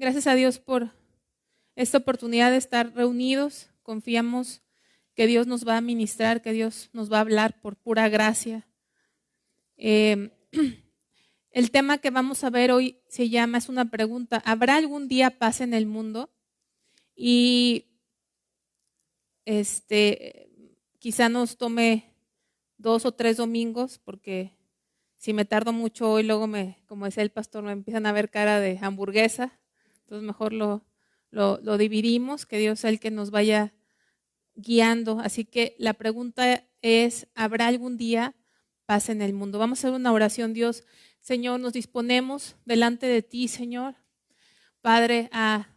Gracias a Dios por esta oportunidad de estar reunidos. Confiamos que Dios nos va a ministrar, que Dios nos va a hablar por pura gracia. El tema que vamos a ver hoy es una pregunta: ¿habrá algún día paz en el mundo? Y quizá nos tome 2 o 3 domingos, porque si me tardo mucho hoy, luego como decía el pastor, me empiezan a ver cara de hamburguesa. Entonces mejor lo dividimos, que Dios sea el que nos vaya guiando. Así que la pregunta es: ¿habrá algún día paz en el mundo? Vamos a hacer una oración. Dios, Señor, nos disponemos delante de ti, Señor, Padre, a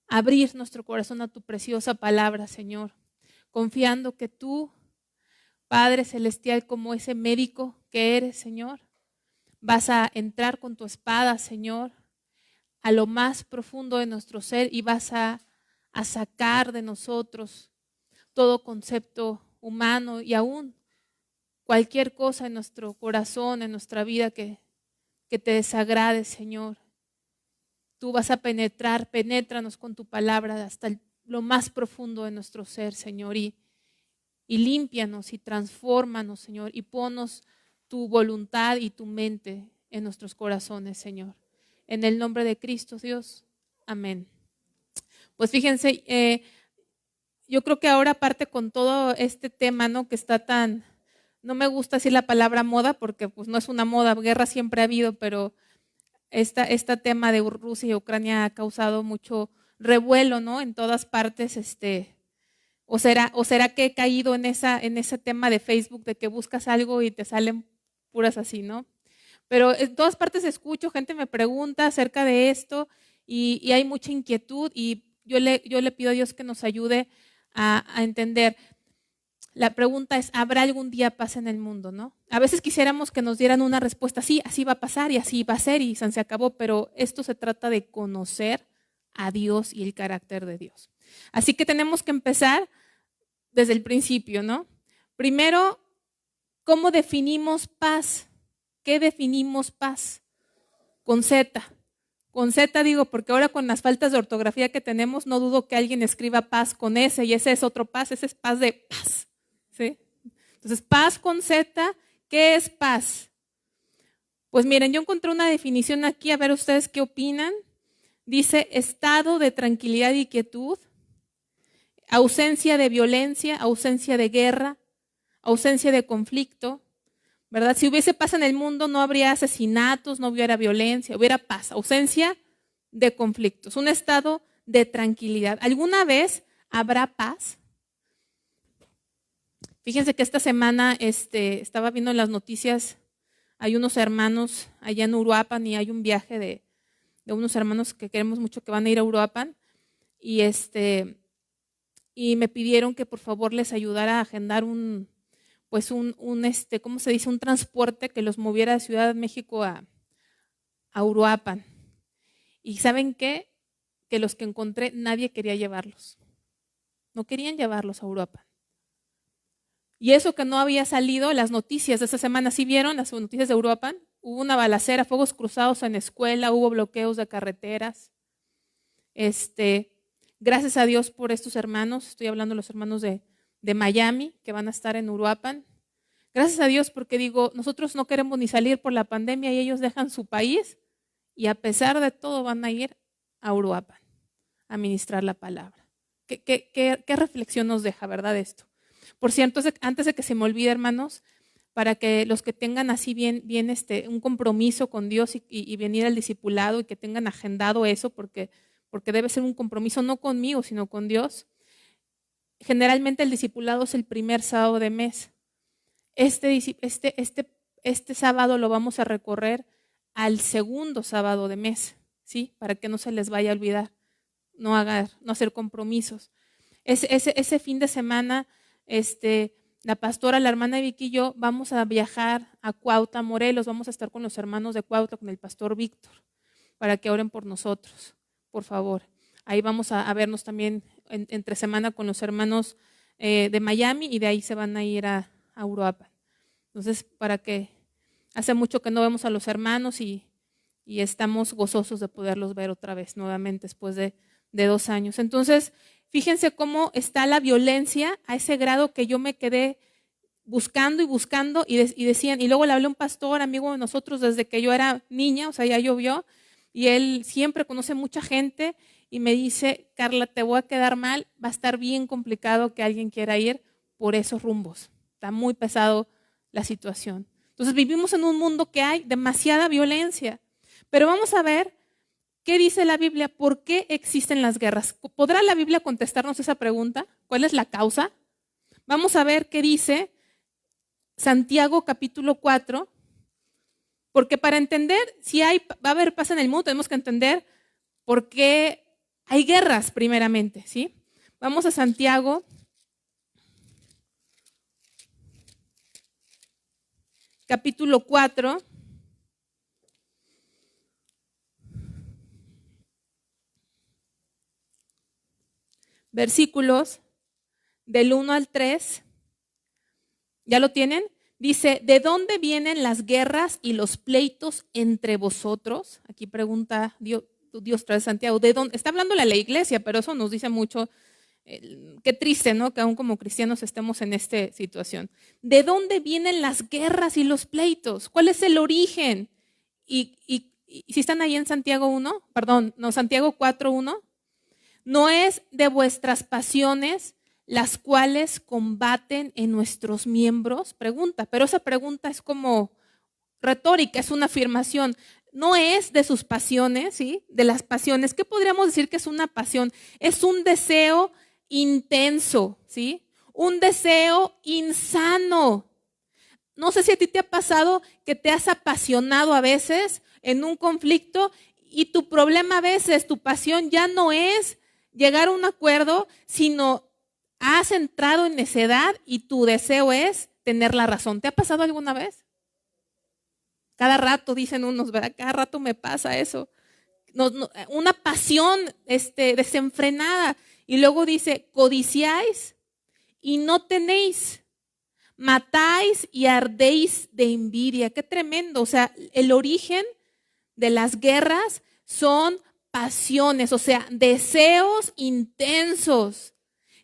abrir nuestro corazón a tu preciosa palabra, Señor, confiando que tú, Padre Celestial, como ese médico que eres, Señor, vas a entrar con tu espada, Señor, a lo más profundo de nuestro ser y vas a sacar de nosotros todo concepto humano y aún cualquier cosa en nuestro corazón, en nuestra vida que te desagrade, Señor. Tú vas a penétranos con tu palabra hasta lo más profundo de nuestro ser, Señor, y límpianos y transfórmanos, Señor, y ponos tu voluntad y tu mente en nuestros corazones, Señor. En el nombre de Cristo, Dios. Amén. Pues fíjense, yo creo que ahora parte con todo este tema, ¿no? Que está tan, no me gusta decir la palabra moda, porque pues no es una moda, guerra siempre ha habido, pero este tema de Rusia y Ucrania ha causado mucho revuelo, ¿no? En todas partes, ¿O será que he caído en ese tema de Facebook de que buscas algo y te salen puras así, ¿no? Pero en todas partes escucho, gente me pregunta acerca de esto y hay mucha inquietud, y yo le pido a Dios que nos ayude a entender. La pregunta es: ¿habrá algún día paz en el mundo, no? A veces quisiéramos que nos dieran una respuesta: sí, así va a pasar y así va a ser y se acabó, pero esto se trata de conocer a Dios y el carácter de Dios. Así que tenemos que empezar desde el principio, ¿no? Primero, ¿cómo definimos paz? ¿Qué definimos paz? Con Z. Con Z digo porque ahora con las faltas de ortografía que tenemos, no dudo que alguien escriba paz con S y ese es otro paz, ese es paz de paz, ¿sí? Entonces, paz con Z, ¿qué es paz? Pues miren, yo encontré una definición aquí, a ver ustedes qué opinan. Dice: estado de tranquilidad y quietud, ausencia de violencia, ausencia de guerra, ausencia de conflicto, ¿verdad? Si hubiese paz en el mundo, no habría asesinatos, no hubiera violencia, hubiera paz, ausencia de conflictos, un estado de tranquilidad. ¿Alguna vez habrá paz? Fíjense que esta semana estaba viendo en las noticias, hay unos hermanos allá en Uruapan y hay un viaje de unos hermanos que queremos mucho que van a ir a Uruapan y me pidieron que por favor les ayudara a agendar ¿cómo se dice? Un transporte que los moviera de Ciudad de México a Uruapan. ¿Y saben qué? Que los que encontré, nadie quería llevarlos. No querían llevarlos a Uruapan. Y eso que no había salido, las noticias de esta semana, ¿sí vieron las noticias de Uruapan? Hubo una balacera, fuegos cruzados en escuela, hubo bloqueos de carreteras. Gracias a Dios por estos hermanos, estoy hablando de los hermanos de Miami, que van a estar en Uruapan. Gracias a Dios, porque digo, nosotros no queremos ni salir por la pandemia y ellos dejan su país y a pesar de todo van a ir a Uruapan a ministrar la palabra. ¿Qué reflexión nos deja, verdad, esto? Por cierto, antes de que se me olvide, hermanos, para que los que tengan así bien un compromiso con Dios y venir al discipulado y que tengan agendado eso, porque debe ser un compromiso no conmigo, sino con Dios. Generalmente el discipulado es el primer sábado de mes. Este sábado lo vamos a recorrer al segundo sábado de mes, ¿sí? Para que no se les vaya a olvidar, no hacer compromisos. Ese fin de semana, la pastora, la hermana Vicky y yo vamos a viajar a Cuautla, Morelos, vamos a estar con los hermanos de Cuautla, con el pastor Víctor, para que oren por nosotros, por favor. Ahí vamos a vernos también entre semana con los hermanos de Miami y de ahí se van a ir a Uruapan. Entonces, para que hace mucho que no vemos a los hermanos y y estamos gozosos de poderlos ver otra vez nuevamente después de 2 años. Entonces, fíjense cómo está la violencia a ese grado que yo me quedé buscando y buscando y decían, y luego le hablé a un pastor, amigo de nosotros desde que yo era niña, o sea, ya llovió, y él siempre conoce mucha gente y me dice, Carla, te voy a quedar mal, va a estar bien complicado que alguien quiera ir por esos rumbos, está muy pesado la situación. Entonces vivimos en un mundo que hay demasiada violencia, pero vamos a ver qué dice la Biblia, por qué existen las guerras. ¿Podrá la Biblia contestarnos esa pregunta? ¿Cuál es la causa? Vamos a ver qué dice Santiago capítulo 4, porque para entender si va a haber paz en el mundo, tenemos que entender por qué hay guerras primeramente, ¿sí? Vamos a Santiago capítulo 4, versículos del 1 al 3. ¿Ya lo tienen? Dice, ¿de dónde vienen las guerras y los pleitos entre vosotros? Aquí pregunta Dios tras Santiago, ¿de dónde? Está hablando la iglesia, pero eso nos dice mucho. Qué triste, ¿no? Que aún como cristianos estemos en esta situación. ¿De dónde vienen las guerras y los pleitos? ¿Cuál es el origen? Y si están ahí en Santiago 1, perdón, no, Santiago 4:1, ¿no es de vuestras pasiones las cuales combaten en nuestros miembros? Pregunta, pero esa pregunta es como retórica, es una afirmación. No es de sus pasiones, ¿sí? De las pasiones. ¿Qué podríamos decir que es una pasión? Es un deseo intenso, ¿sí? Un deseo insano. No sé si a ti te ha pasado que te has apasionado a veces en un conflicto y tu problema a veces, tu pasión ya no es llegar a un acuerdo, sino has entrado en necedad y tu deseo es tener la razón. ¿Te ha pasado alguna vez? Cada rato dicen unos, ¿verdad? Cada rato me pasa eso. Una pasión desenfrenada. Y luego dice, codiciáis y no tenéis, matáis y ardéis de envidia. Qué tremendo. O sea, el origen de las guerras son pasiones, o sea, deseos intensos.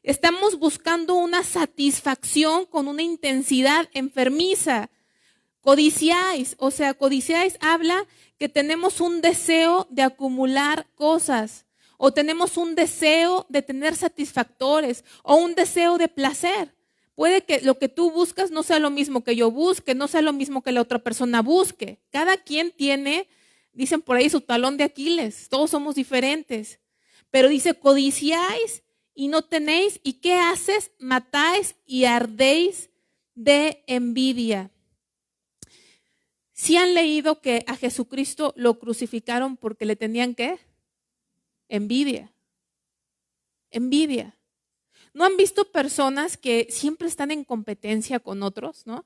Estamos buscando una satisfacción con una intensidad enfermiza. Codiciáis, o sea, codiciáis habla que tenemos un deseo de acumular cosas, o tenemos un deseo de tener satisfactores, o un deseo de placer. Puede que lo que tú buscas no sea lo mismo que yo busque, no sea lo mismo que la otra persona busque. Cada quien tiene, dicen por ahí, su talón de Aquiles. Todos somos diferentes. Pero dice, codiciáis y no tenéis. ¿Y qué haces? Matáis y ardéis de envidia. ¿Sí han leído que a Jesucristo lo crucificaron porque le tenían qué? Envidia. Envidia. ¿No han visto personas que siempre están en competencia con otros, no?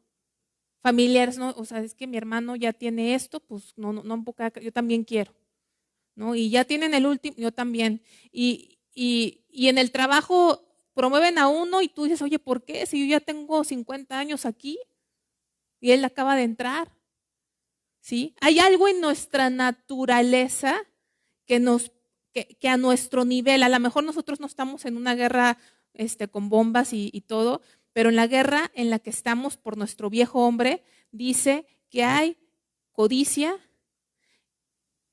Familiares, ¿no? O sea, es que mi hermano ya tiene esto, pues no, yo también quiero, ¿no? Y ya tienen el último, yo también. Y en el trabajo promueven a uno y tú dices, oye, ¿por qué? Si yo ya tengo 50 años aquí y él acaba de entrar. ¿Sí? Hay algo en nuestra naturaleza que a nuestro nivel, a lo mejor nosotros no estamos en una guerra con bombas y todo, pero en la guerra en la que estamos por nuestro viejo hombre, dice que hay codicia,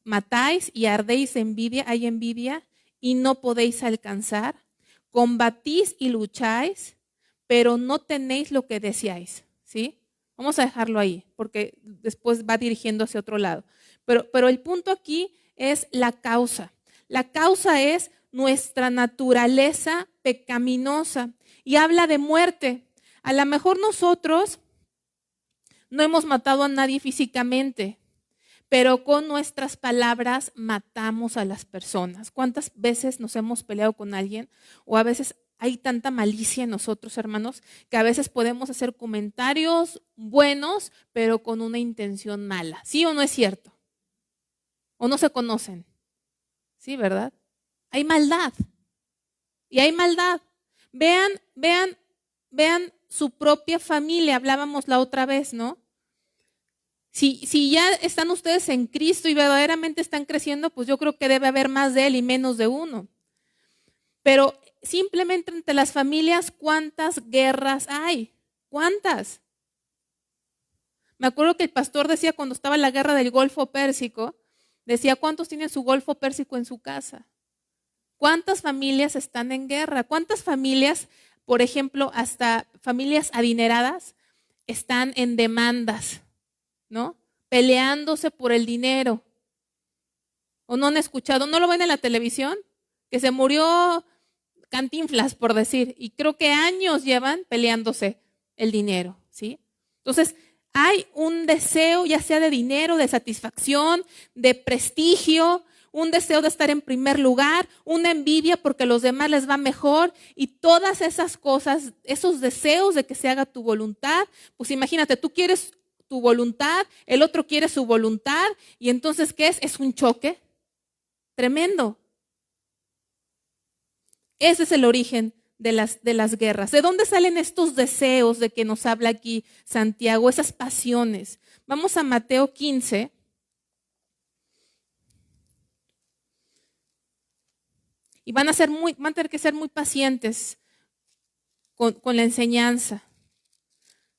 matáis y ardéis de envidia, hay envidia y no podéis alcanzar, combatís y lucháis, pero no tenéis lo que deseáis, ¿sí? Vamos a dejarlo ahí, porque después va dirigiendo hacia otro lado. Pero el punto aquí es la causa. La causa es nuestra naturaleza pecaminosa y habla de muerte. A lo mejor nosotros no hemos matado a nadie físicamente, pero con nuestras palabras matamos a las personas. ¿Cuántas veces nos hemos peleado con alguien? O a veces hay tanta malicia en nosotros, hermanos, que a veces podemos hacer comentarios buenos, pero con una intención mala. ¿Sí o no es cierto? ¿O no se conocen? Sí, ¿verdad? Hay maldad. Y hay maldad. Vean su propia familia. Hablábamos la otra vez, ¿no? Si ya están ustedes en Cristo y verdaderamente están creciendo, pues yo creo que debe haber más de Él y menos de uno. Pero simplemente entre las familias, ¿cuántas guerras hay? ¿Cuántas? Me acuerdo que el pastor decía cuando estaba la guerra del Golfo Pérsico, decía, ¿cuántos tienen su Golfo Pérsico en su casa? ¿Cuántas familias están en guerra? ¿Cuántas familias, por ejemplo, hasta familias adineradas, están en demandas, ¿no? Peleándose por el dinero. ¿O no han escuchado? ¿No lo ven en la televisión? Que se murió Cantinflas, por decir, y creo que años llevan peleándose el dinero, ¿sí? Entonces, hay un deseo, ya sea de dinero, de satisfacción, de prestigio, un deseo de estar en primer lugar, una envidia porque a los demás les va mejor, y todas esas cosas, esos deseos de que se haga tu voluntad, pues imagínate, tú quieres tu voluntad, el otro quiere su voluntad, y entonces, ¿qué es? Es un choque tremendo. Ese es el origen de las guerras. ¿De dónde salen estos deseos de que nos habla aquí Santiago? Esas pasiones. Vamos a Mateo 15. Y van a tener que ser muy pacientes con la enseñanza.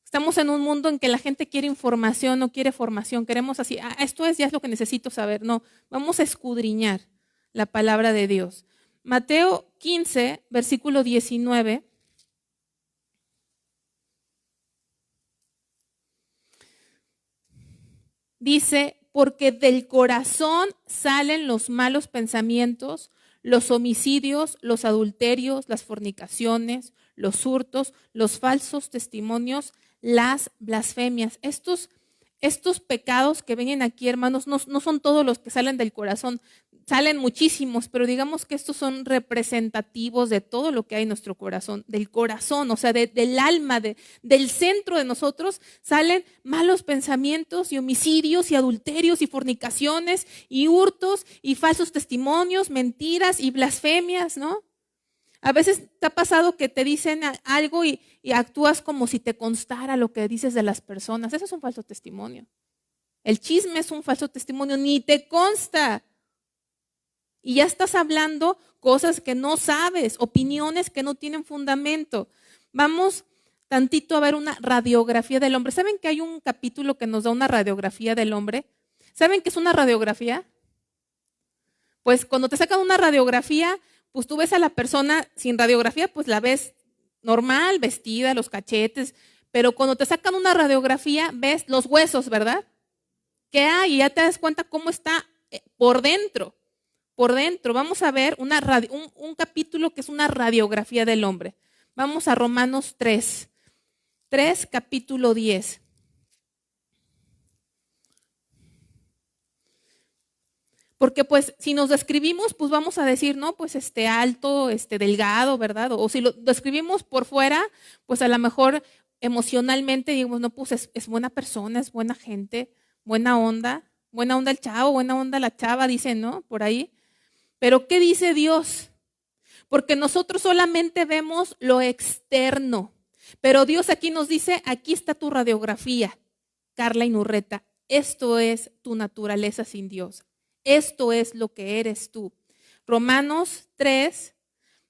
Estamos en un mundo en que la gente quiere información, no quiere formación. Queremos así, esto ya es lo que necesito saber. No, vamos a escudriñar la palabra de Dios. Mateo 15, versículo 19. Dice, porque del corazón salen los malos pensamientos, los homicidios, los adulterios, las fornicaciones, los hurtos, los falsos testimonios, las blasfemias. Estos pecados que vienen aquí, hermanos, no son todos los que salen del corazón, salen muchísimos, pero digamos que estos son representativos de todo lo que hay en nuestro corazón, del corazón, o sea, del alma, del centro de nosotros, salen malos pensamientos y homicidios y adulterios y fornicaciones y hurtos y falsos testimonios, mentiras y blasfemias, ¿no? A veces te ha pasado que te dicen algo y actúas como si te constara lo que dices de las personas. Eso es un falso testimonio. El chisme es un falso testimonio, ni te consta. Y ya estás hablando cosas que no sabes, opiniones que no tienen fundamento. Vamos tantito a ver una radiografía del hombre. ¿Saben que hay un capítulo que nos da una radiografía del hombre? ¿Saben qué es una radiografía? Pues cuando te sacan una radiografía, pues tú ves a la persona sin radiografía, pues la ves normal, vestida, los cachetes, pero cuando te sacan una radiografía, ves los huesos, ¿verdad? ¿Qué hay? Y ya te das cuenta cómo está por dentro. Por dentro. Vamos a ver un capítulo que es una radiografía del hombre. Vamos a Romanos 3, capítulo 10. Porque pues si nos describimos, pues vamos a decir, no, pues alto, delgado, ¿verdad? O si lo describimos por fuera, pues a lo mejor emocionalmente digamos, no, pues es buena persona, es buena gente, buena onda el chavo, buena onda la chava, dicen, ¿no? Por ahí. Pero ¿qué dice Dios? Porque nosotros solamente vemos lo externo. Pero Dios aquí nos dice, aquí está tu radiografía, Carla Inurreta. Esto es tu naturaleza sin Dios. Esto es lo que eres tú. Romanos 3,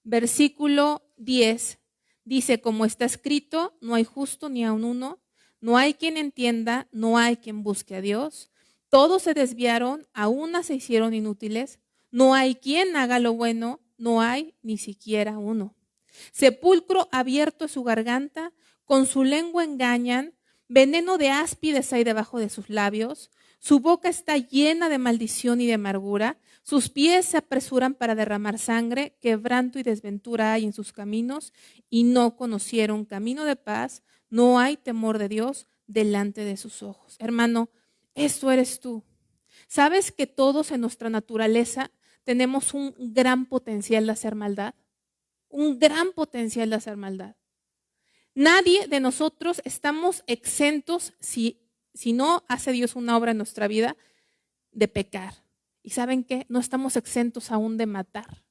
versículo 10, dice, como está escrito, no hay justo ni aun uno, no hay quien entienda, no hay quien busque a Dios. Todos se desviaron, a una se hicieron inútiles, no hay quien haga lo bueno, no hay ni siquiera uno. Sepulcro abierto es su garganta, con su lengua engañan, veneno de áspides hay debajo de sus labios, su boca está llena de maldición y de amargura, sus pies se apresuran para derramar sangre, quebranto y desventura hay en sus caminos, y no conocieron camino de paz, no hay temor de Dios delante de sus ojos. Hermano, esto eres tú. ¿Sabes que todos en nuestra naturaleza tenemos un gran potencial de hacer maldad? Un gran potencial de hacer maldad. Nadie de nosotros estamos exentos, si no hace Dios una obra en nuestra vida, de pecar. ¿Y saben qué? No estamos exentos aún de matar.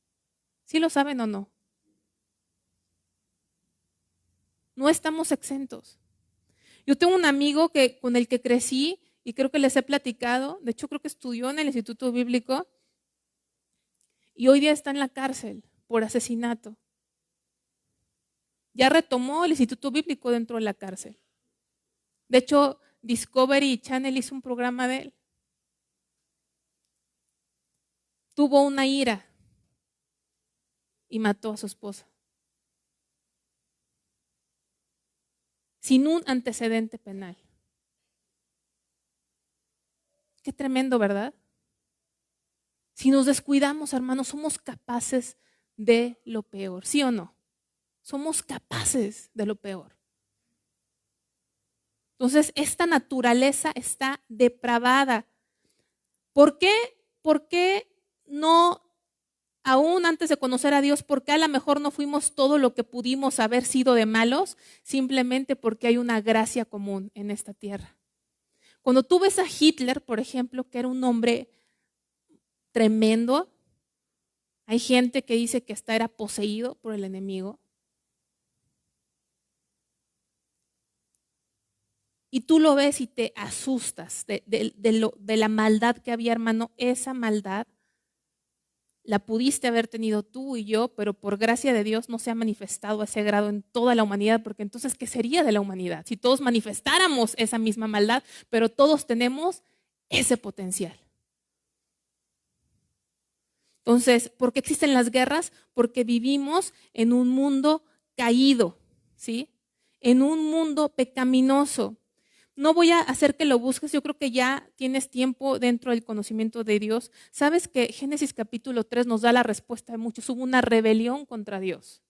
¿Sí lo saben o no? No estamos exentos. Yo tengo un amigo con el que crecí y creo que les he platicado, de hecho creo que estudió en el Instituto Bíblico y hoy día está en la cárcel por asesinato. Ya retomó el Instituto Bíblico dentro de la cárcel. De hecho, Discovery Channel hizo un programa de él. Tuvo una ira y mató a su esposa. Sin un antecedente penal. Qué tremendo, ¿verdad? Si nos descuidamos, hermanos, somos capaces de lo peor, ¿sí o no? Somos capaces de lo peor. Entonces, esta naturaleza está depravada. ¿Por qué? ¿Por qué no, aún antes de conocer a Dios, por qué a lo mejor no fuimos todo lo que pudimos haber sido de malos? Simplemente porque hay una gracia común en esta tierra. Cuando tú ves a Hitler, por ejemplo, que era un hombre tremendo, hay gente que dice que hasta era poseído por el enemigo. Y tú lo ves y te asustas de la maldad que había, hermano. Esa maldad la pudiste haber tenido tú y yo, pero por gracia de Dios no se ha manifestado a ese grado en toda la humanidad, porque entonces, ¿qué sería de la humanidad? Si todos manifestáramos esa misma maldad, pero todos tenemos ese potencial. Entonces, ¿por qué existen las guerras? Porque vivimos en un mundo caído, ¿sí? En un mundo pecaminoso. No voy a hacer que lo busques, yo creo que ya tienes tiempo dentro del conocimiento de Dios. Sabes que Génesis capítulo 3 nos da la respuesta de muchos. Hubo una rebelión contra Dios.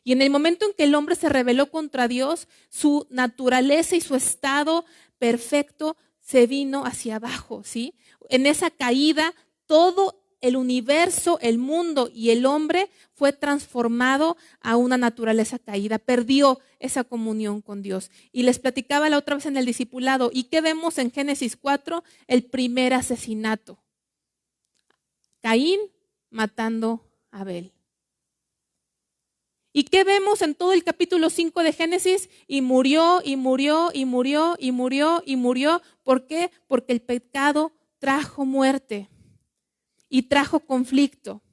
Y en el momento en que el hombre se rebeló contra Dios, su naturaleza y su estado perfecto se vino hacia abajo, ¿sí? En esa caída, todo el universo, el mundo y el hombre fue transformado a una naturaleza caída, perdió esa comunión con Dios. Y les platicaba la otra vez en el discipulado, ¿y qué vemos en Génesis 4? El primer asesinato. Caín matando a Abel. ¿Y qué vemos en todo el capítulo 5 de Génesis? Y murió, y murió, y murió, y murió, y murió. ¿Por qué? Porque el pecado trajo muerte y trajo conflicto.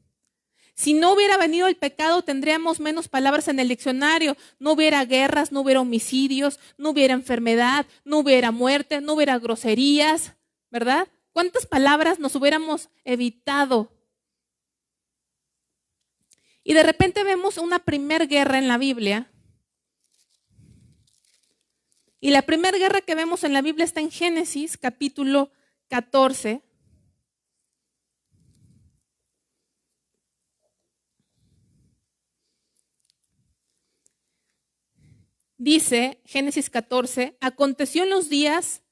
Si no hubiera venido el pecado, tendríamos menos palabras en el diccionario. No hubiera guerras, no hubiera homicidios, no hubiera enfermedad, no hubiera muerte, no hubiera groserías, ¿verdad? ¿Cuántas palabras nos hubiéramos evitado? Y de repente vemos una primer guerra en la Biblia. Y la primera guerra que vemos en la Biblia está en Génesis capítulo 14. Dice Génesis 14, aconteció en los días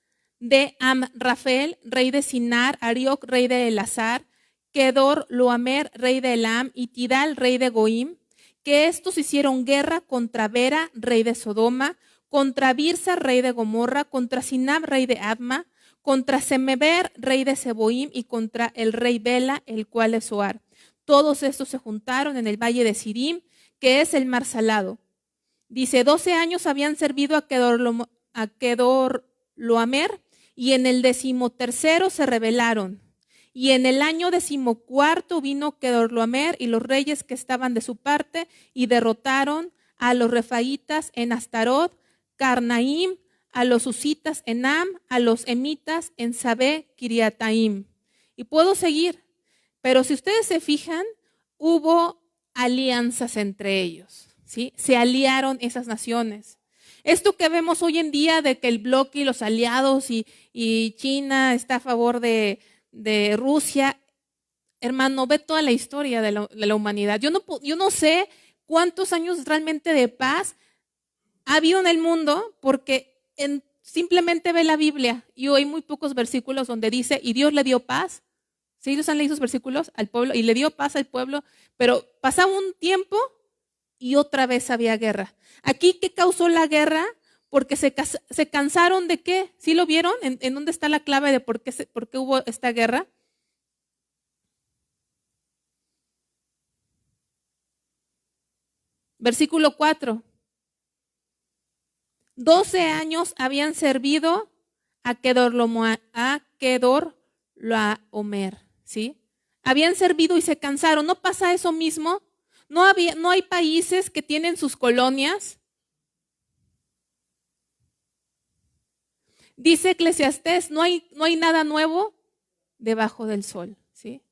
de Amrafel, rey de Sinar, Arioc, rey de Elazar, Kedor, Loamer, rey de Elam, y Tidal, rey de Goim, que estos hicieron guerra contra Bera, rey de Sodoma, contra Birsa, rey de Gomorra, contra Sinab, rey de Adma, contra Semeber, rey de Seboim, y contra el rey Bela, el cual es Zoar. Todos estos se juntaron en el valle de Sidim, que es el mar salado. Dice, 12 años habían servido a Kedorlaomer, y en el 13º se rebelaron. Y en el año 14 vino Kedorlaomer y los reyes que estaban de su parte y derrotaron a los refaitas en Astarot, Carnaim, a los usitas en Am, a los emitas en Sabé, Kiriataim. Y puedo seguir, pero si ustedes se fijan, hubo alianzas entre ellos. ¿Sí? Se aliaron esas naciones. Esto que vemos hoy en día de que el bloque y los aliados y China está a favor de Rusia, hermano, ve toda la historia de la humanidad. Yo no sé cuántos años realmente de paz ha habido en el mundo, porque simplemente ve la Biblia y hay muy pocos versículos donde dice, y Dios le dio paz. ¿Sí? ¿Ellos han leído esos versículos al pueblo? Y le dio paz al pueblo, pero pasaba un tiempo y otra vez había guerra. Aquí, ¿qué causó la guerra? Porque se cansaron de qué. ¿Sí lo vieron? ¿En dónde está la clave de por qué hubo esta guerra? Versículo 4. 12 años habían servido Kedorlaomer, ¿sí? Habían servido y se cansaron. ¿No pasa eso mismo? ¿No hay países que tienen sus colonias? Dice Eclesiastés, no hay nada nuevo debajo del sol, ¿sí?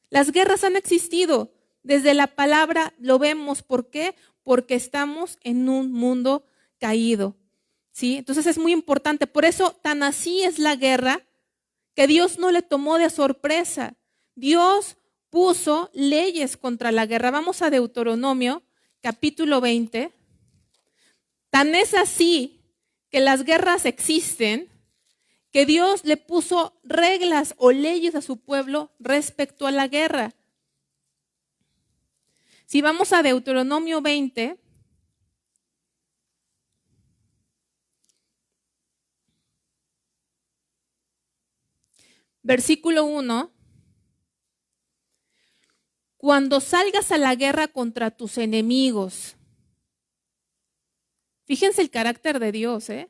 Las guerras han existido. Desde la palabra lo vemos. ¿Por qué? Porque estamos en un mundo caído, ¿sí? Entonces es muy importante. Por eso tan así es la guerra que Dios no le tomó de sorpresa. Dios puso leyes contra la guerra. Vamos a Deuteronomio, capítulo 20. Tan es así que las guerras existen, que Dios le puso reglas o leyes a su pueblo respecto a la guerra. Si vamos a Deuteronomio 20, versículo 1, cuando salgas a la guerra contra tus enemigos, fíjense el carácter de Dios, ¿eh?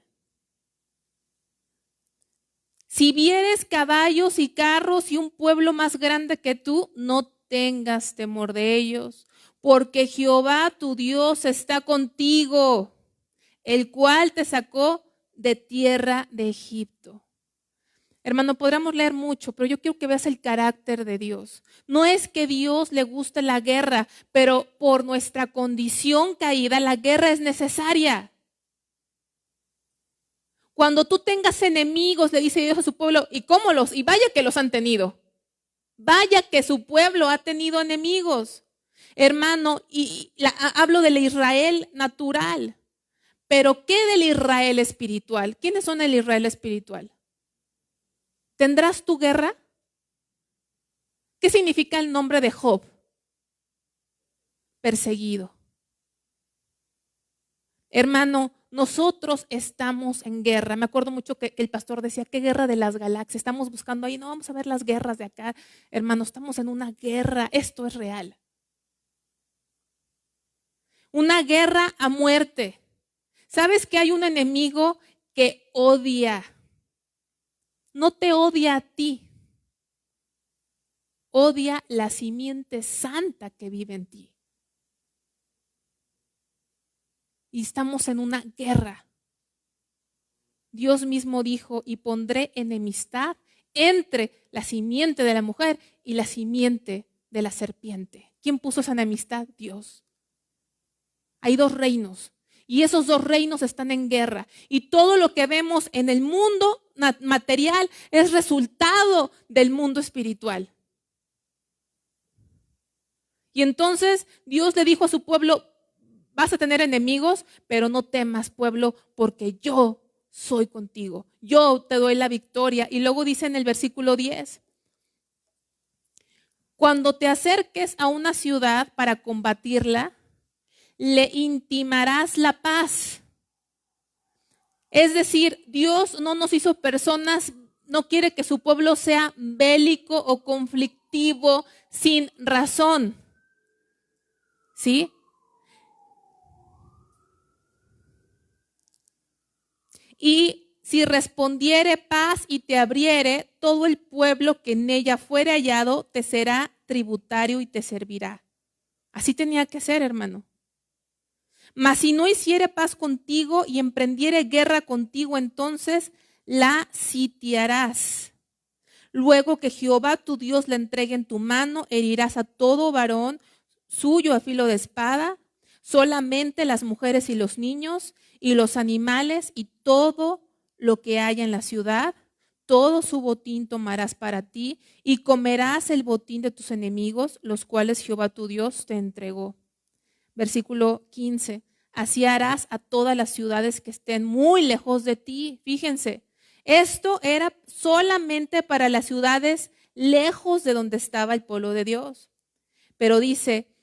Si vieres caballos y carros y un pueblo más grande que tú, no tengas temor de ellos, porque Jehová tu Dios está contigo, el cual te sacó de tierra de Egipto. Hermano, podríamos leer mucho, pero yo quiero que veas el carácter de Dios. No es que Dios le guste la guerra, pero por nuestra condición caída, la guerra es necesaria. Cuando tú tengas enemigos, le dice Dios a su pueblo, ¿y cómo los? Y vaya que los han tenido. Vaya que su pueblo ha tenido enemigos. Hermano, hablo del Israel natural, pero ¿qué del Israel espiritual? ¿Quiénes son el Israel espiritual? ¿Tendrás tu guerra? ¿Qué significa el nombre de Job? Perseguido. Hermano, nosotros estamos en guerra. Me acuerdo mucho que el pastor decía, ¿qué guerra de las galaxias? Estamos buscando ahí, no vamos a ver las guerras de acá. Hermano, estamos en una guerra, esto es real. Una guerra a muerte. ¿Sabes que hay un enemigo que odia? No te odia a ti. Odia la simiente santa que vive en ti. Y estamos en una guerra. Dios mismo dijo, y pondré enemistad entre la simiente de la mujer y la simiente de la serpiente. ¿Quién puso esa enemistad? Dios. Hay dos reinos y esos dos reinos están en guerra. Y todo lo que vemos en el mundo material es resultado del mundo espiritual. Y entonces Dios le dijo a su pueblo, vas a tener enemigos, pero no temas, pueblo, porque yo soy contigo. Yo te doy la victoria. Y luego dice en el versículo 10, cuando te acerques a una ciudad para combatirla, le intimarás la paz. Es decir, Dios no nos hizo personas, no quiere que su pueblo sea bélico o conflictivo sin razón. ¿Sí? Y si respondiere paz y te abriere, todo el pueblo que en ella fuere hallado te será tributario y te servirá. Así tenía que ser, hermano. Mas si no hiciere paz contigo y emprendiere guerra contigo, entonces la sitiarás. Luego que Jehová tu Dios la entregue en tu mano, herirás a todo varón suyo a filo de espada, solamente las mujeres y los niños y los animales y todo lo que haya en la ciudad, todo su botín tomarás para ti y comerás el botín de tus enemigos, los cuales Jehová tu Dios te entregó. Versículo 15, así harás a todas las ciudades que estén muy lejos de ti. Fíjense, esto era solamente para las ciudades lejos de donde estaba el pueblo de Dios. Pero dice,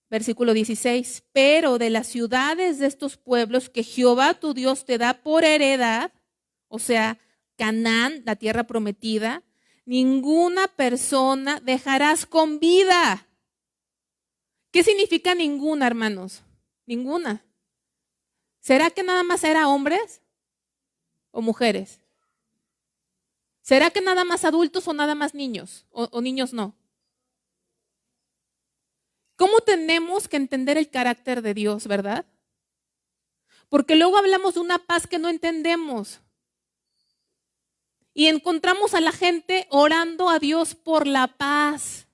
versículo 16, pero de las ciudades de estos pueblos que Jehová tu Dios te da por heredad, o sea, Canaán, la tierra prometida, ninguna persona dejarás con vida. ¿Qué significa ninguna, hermanos? Ninguna. ¿Será que nada más era hombres o mujeres? ¿Será que nada más adultos o nada más niños? ¿O niños no? ¿Cómo tenemos que entender el carácter de Dios, verdad? Porque luego hablamos de una paz que no entendemos. Y encontramos a la gente orando a Dios por la paz.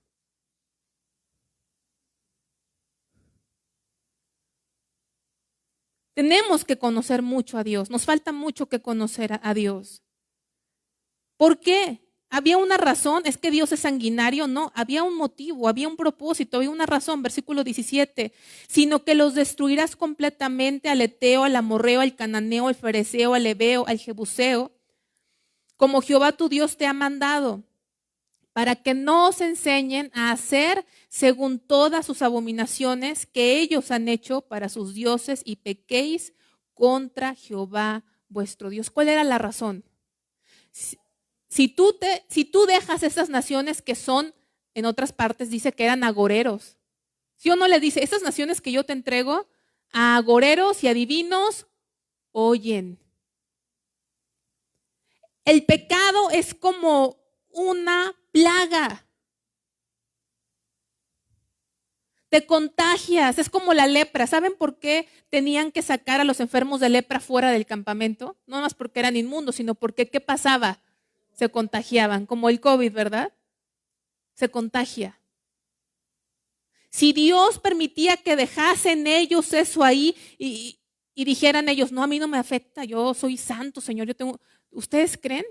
Tenemos que conocer mucho a Dios. Nos falta mucho que conocer a Dios. ¿Por qué? ¿Había una razón? ¿Es que Dios es sanguinario? No, había un motivo, había un propósito, había una razón. Versículo 17. Sino que los destruirás completamente al Eteo, al Amorreo, al Cananeo, al Fereceo, al Heveo, al Jebuseo, como Jehová tu Dios te ha mandado, para que no os enseñen a hacer según todas sus abominaciones que ellos han hecho para sus dioses y pequéis contra Jehová vuestro Dios. ¿Cuál era la razón? Si tú dejas esas naciones que son, en otras partes dice que eran agoreros. ¿Sí o no le dice? Estas naciones que yo te entrego, a agoreros y adivinos, oyen. El pecado es como una plaga. Te contagias, es como la lepra. ¿Saben por qué tenían que sacar a los enfermos de lepra fuera del campamento? No más porque eran inmundos, sino porque ¿qué pasaba? Se contagiaban, como el COVID, ¿verdad? Se contagia. Si Dios permitía que dejasen ellos eso ahí y dijeran ellos, no, a mí no me afecta, yo soy santo, Señor, yo tengo... ¿Ustedes creen?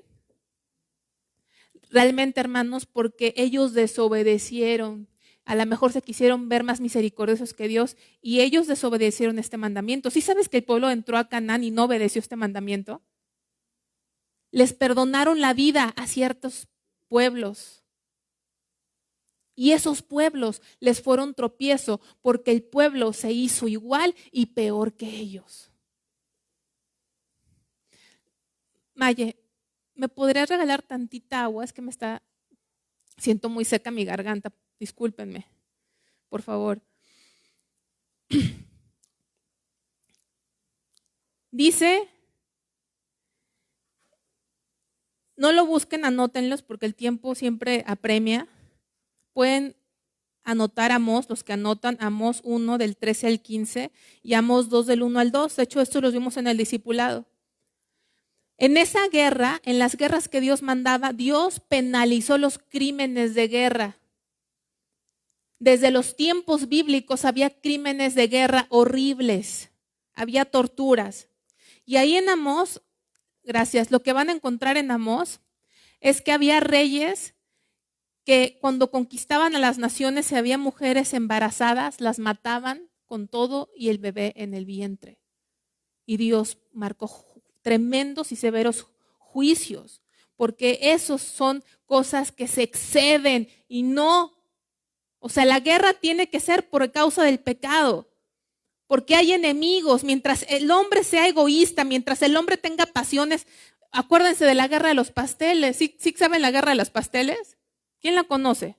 Realmente, hermanos, porque ellos desobedecieron. A lo mejor se quisieron ver más misericordiosos que Dios y ellos desobedecieron este mandamiento. ¿Sí sabes que el pueblo entró a Canaán y no obedeció este mandamiento? Les perdonaron la vida a ciertos pueblos. Y esos pueblos les fueron tropiezo porque el pueblo se hizo igual y peor que ellos. Maye, ¿me podrías regalar tantita agua? Es que siento muy seca mi garganta. Discúlpenme, por favor. Dice, no lo busquen, anótenlos porque el tiempo siempre apremia. Pueden anotar Amós, los que anotan Amós 1 del 13 al 15 y Amós 2 del 1 al 2. De hecho, esto lo vimos en el discipulado. En esa guerra, en las guerras que Dios mandaba, Dios penalizó los crímenes de guerra. Desde los tiempos bíblicos había crímenes de guerra horribles, había torturas. Y ahí en Amós, gracias, lo que van a encontrar en Amós es que había reyes que cuando conquistaban a las naciones, si había mujeres embarazadas, las mataban con todo y el bebé en el vientre. Y Dios marcó tremendos y severos juicios, porque esos son cosas que se exceden y no, o sea, la guerra tiene que ser por causa del pecado, porque hay enemigos. Mientras el hombre sea egoísta, mientras el hombre tenga pasiones, acuérdense de la guerra de los pasteles. ¿Sí saben la guerra de los pasteles? ¿Quién la conoce?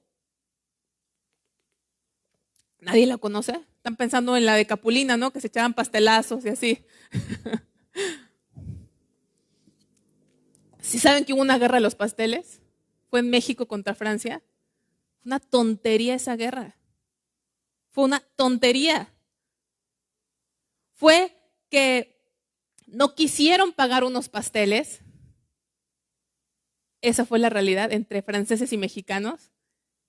¿Nadie la conoce? Están pensando en la de Capulina, ¿no? Que se echaban pastelazos y así. ¿Sí saben que hubo una guerra de los pasteles? Fue en México contra Francia. Fue una tontería esa guerra. Fue una tontería. Fue que no quisieron pagar unos pasteles. Esa fue la realidad entre franceses y mexicanos.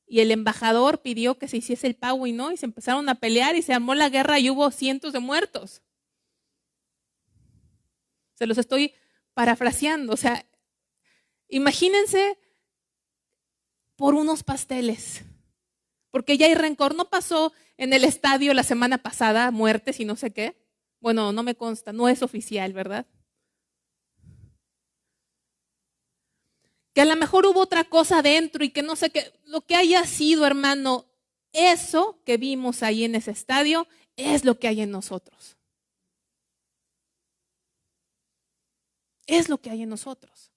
Y el embajador pidió que se hiciese el pago y no, y se empezaron a pelear y se armó la guerra y hubo cientos de muertos. Se los estoy parafraseando. O sea, imagínense por unos pasteles. Porque ya hay rencor. ¿No pasó en el estadio la semana pasada muertes y no sé qué? Bueno, no me consta, no es oficial, ¿verdad? Que a lo mejor hubo otra cosa dentro y que no sé qué, lo que haya sido, hermano, eso que vimos ahí en ese estadio es lo que hay en nosotros. Es lo que hay en nosotros.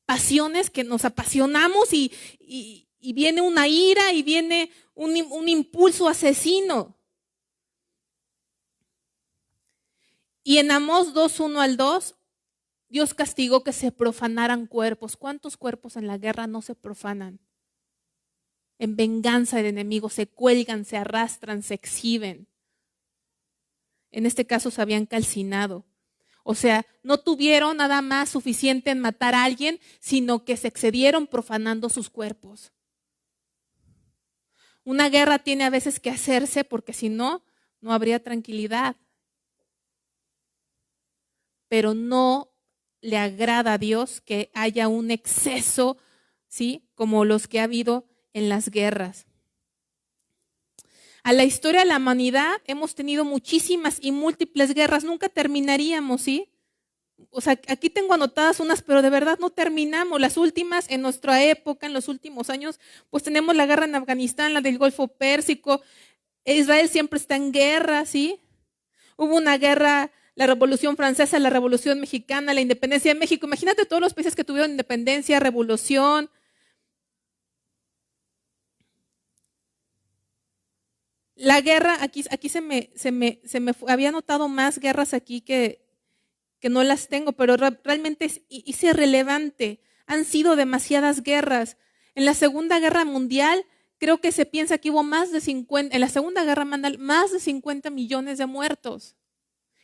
Pasiones que nos apasionamos y viene una ira y viene un impulso asesino. Y en Amós 2, 1 al 2 Dios castigó que se profanaran cuerpos. ¿Cuántos cuerpos en la guerra no se profanan? En venganza del enemigo se cuelgan, se arrastran, se exhiben. En este caso se habían calcinado. O sea, no tuvieron nada más suficiente en matar a alguien, sino que se excedieron profanando sus cuerpos. Una guerra tiene a veces que hacerse porque si no, no habría tranquilidad. Pero no le agrada a Dios que haya un exceso, ¿sí? Como los que ha habido en las guerras. A la historia de la humanidad hemos tenido muchísimas y múltiples guerras, nunca terminaríamos, ¿sí? O sea, aquí tengo anotadas unas, pero de verdad no terminamos. Las últimas en nuestra época, en los últimos años, pues tenemos la guerra en Afganistán, la del Golfo Pérsico. Israel siempre está en guerra, ¿sí? Hubo una guerra, la Revolución Francesa, la Revolución Mexicana, la Independencia de México. Imagínate todos los países que tuvieron independencia, revolución. La guerra, aquí se me había notado más guerras aquí que no las tengo, pero realmente es irrelevante. Han sido demasiadas guerras. En la Segunda Guerra Mundial, creo que se piensa que hubo más de 50, en la Segunda Guerra Mundial, más de 50 millones de muertos.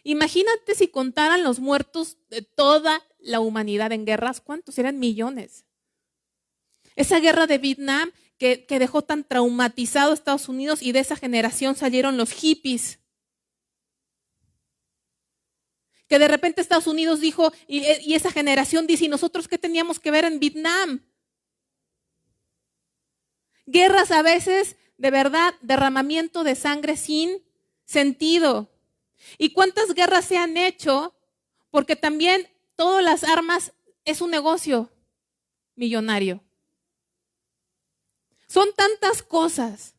Imagínate si contaran los muertos de toda la humanidad en guerras, ¿cuántos? Eran millones. Esa guerra de Vietnam que dejó tan traumatizado a Estados Unidos y de esa generación salieron los hippies. Que de repente Estados Unidos dijo, y esa generación dice, ¿y nosotros qué teníamos que ver en Vietnam? Guerras a veces, de verdad, derramamiento de sangre sin sentido. ¿Y cuántas guerras se han hecho? Porque también todas las armas es un negocio millonario. Son tantas cosas,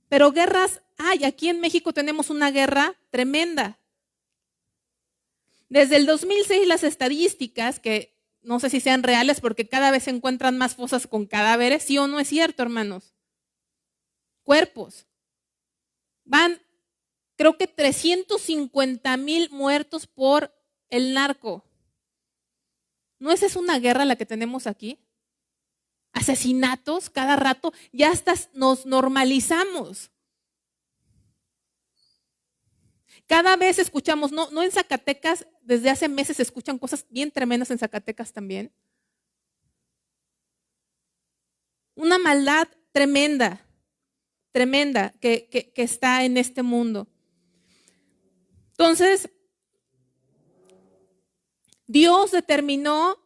pero guerras hay. Aquí en México tenemos una guerra tremenda. Desde el 2006 las estadísticas, que no sé si sean reales porque cada vez se encuentran más fosas con cadáveres, ¿sí o no es cierto, hermanos? Cuerpos. Van, creo que 350,000 muertos por el narco. ¿No esa es una guerra la que tenemos aquí? Asesinatos cada rato, ya hasta nos normalizamos. Cada vez escuchamos, no en Zacatecas, desde hace meses se escuchan cosas bien tremendas en Zacatecas también. Una maldad tremenda, tremenda que está en este mundo. Entonces, Dios determinó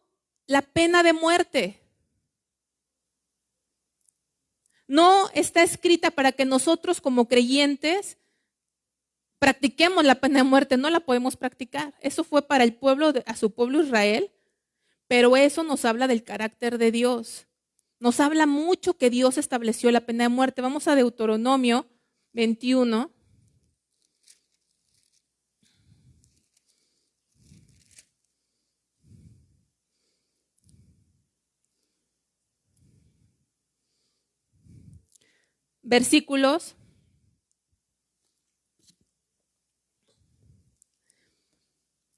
la pena de muerte. No está escrita para que nosotros como creyentes practiquemos la pena de muerte, no la podemos practicar. Eso fue para el pueblo, a su pueblo Israel, pero eso nos habla del carácter de Dios. Nos habla mucho que Dios estableció la pena de muerte. Vamos a Deuteronomio 21. Versículos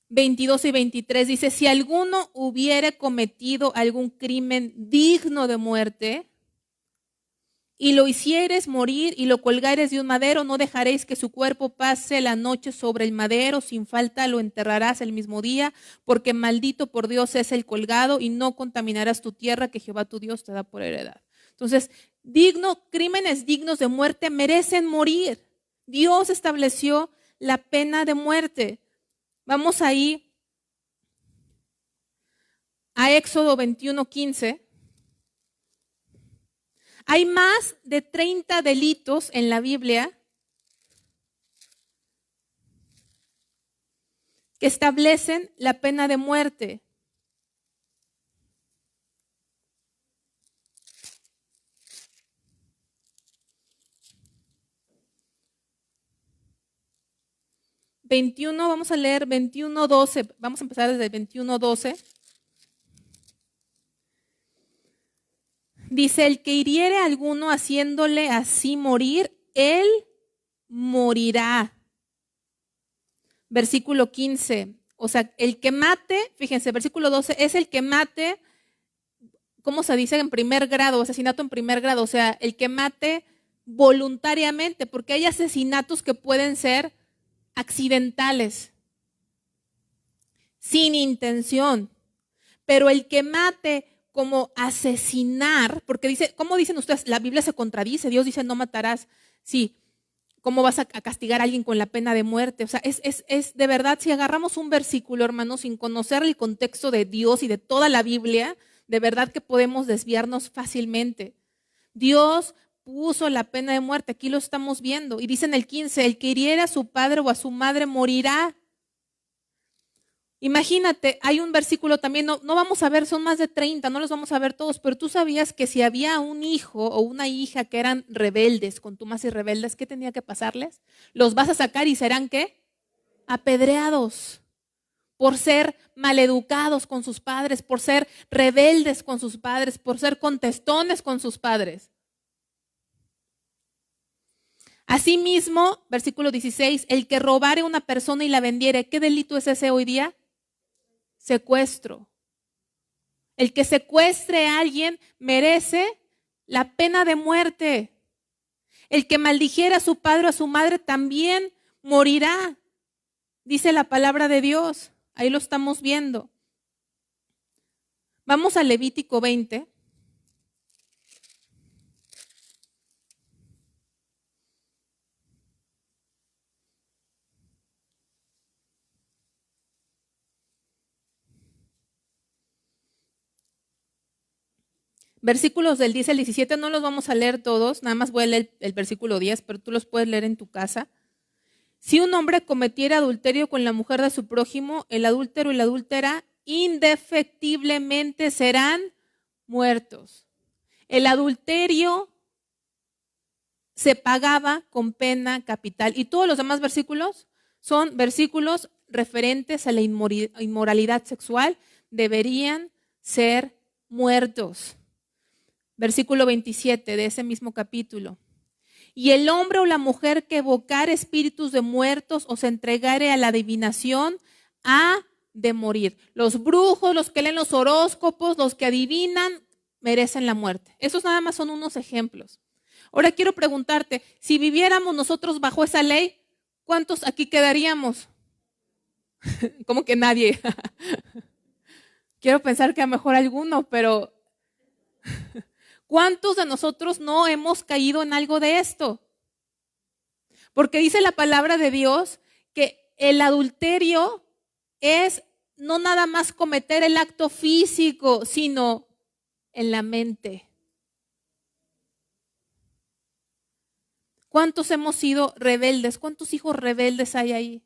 22 y 23 dice, si alguno hubiere cometido algún crimen digno de muerte y lo hicieres morir y lo colgares de un madero, no dejaréis que su cuerpo pase la noche sobre el madero, sin falta lo enterrarás el mismo día, porque maldito por Dios es el colgado y no contaminarás tu tierra que Jehová tu Dios te da por heredad. Entonces, crímenes dignos de muerte merecen morir. Dios estableció la pena de muerte. Vamos ahí a Éxodo 21:15. Hay más de 30 delitos en la Biblia que establecen la pena de muerte. Vamos a leer 21:12. Vamos a empezar desde el 21:12. Dice, el que hiriere a alguno haciéndole así morir, él morirá. Versículo 15. O sea, el que mate, fíjense, versículo 12, es el que mate, ¿cómo se dice? En primer grado, asesinato en primer grado. O sea, el que mate voluntariamente, porque hay asesinatos que pueden ser accidentales, sin intención. Pero el que mate como asesinar, porque dice, ¿cómo dicen ustedes? La Biblia se contradice, Dios dice no matarás. Sí, ¿cómo vas a castigar a alguien con la pena de muerte? O sea, es de verdad, si agarramos un versículo, hermanos, sin conocer el contexto de Dios y de toda la Biblia, de verdad que podemos desviarnos fácilmente. Dios puso la pena de muerte, aquí lo estamos viendo. Y dice en el 15, el que hiriera a su padre o a su madre morirá. Imagínate, hay un versículo también, no vamos a ver, son más de 30, no los vamos a ver todos, pero tú sabías que si había un hijo o una hija que eran rebeldes, contumas y rebeldes, ¿qué tenía que pasarles? Los vas a sacar y serán ¿qué? Apedreados por ser maleducados con sus padres, por ser rebeldes con sus padres, por ser contestones con sus padres. Asimismo, versículo 16, el que robare a una persona y la vendiere, ¿qué delito es ese hoy día? Secuestro. El que secuestre a alguien merece la pena de muerte. El que maldijera a su padre o a su madre también morirá, dice la palabra de Dios. Ahí lo estamos viendo. Vamos a Levítico 20. Versículos del 10 al 17, no los vamos a leer todos, nada más voy a leer el versículo 10, pero tú los puedes leer en tu casa. Si un hombre cometiera adulterio con la mujer de su prójimo, el adúltero y la adúltera indefectiblemente serán muertos. El adulterio se pagaba con pena capital. Y todos los demás versículos son versículos referentes a la inmoralidad sexual, deberían ser muertos. Versículo 27 de ese mismo capítulo. Y el hombre o la mujer que evocare espíritus de muertos o se entregare a la adivinación ha de morir. Los brujos, los que leen los horóscopos, los que adivinan, merecen la muerte. Esos nada más son unos ejemplos. Ahora quiero preguntarte, si viviéramos nosotros bajo esa ley, ¿cuántos aquí quedaríamos? Como que nadie. Quiero pensar que a lo mejor alguno, pero ¿cuántos de nosotros no hemos caído en algo de esto? Porque dice la palabra de Dios que el adulterio es no nada más cometer el acto físico, sino en la mente. ¿Cuántos hemos sido rebeldes? ¿Cuántos hijos rebeldes hay ahí?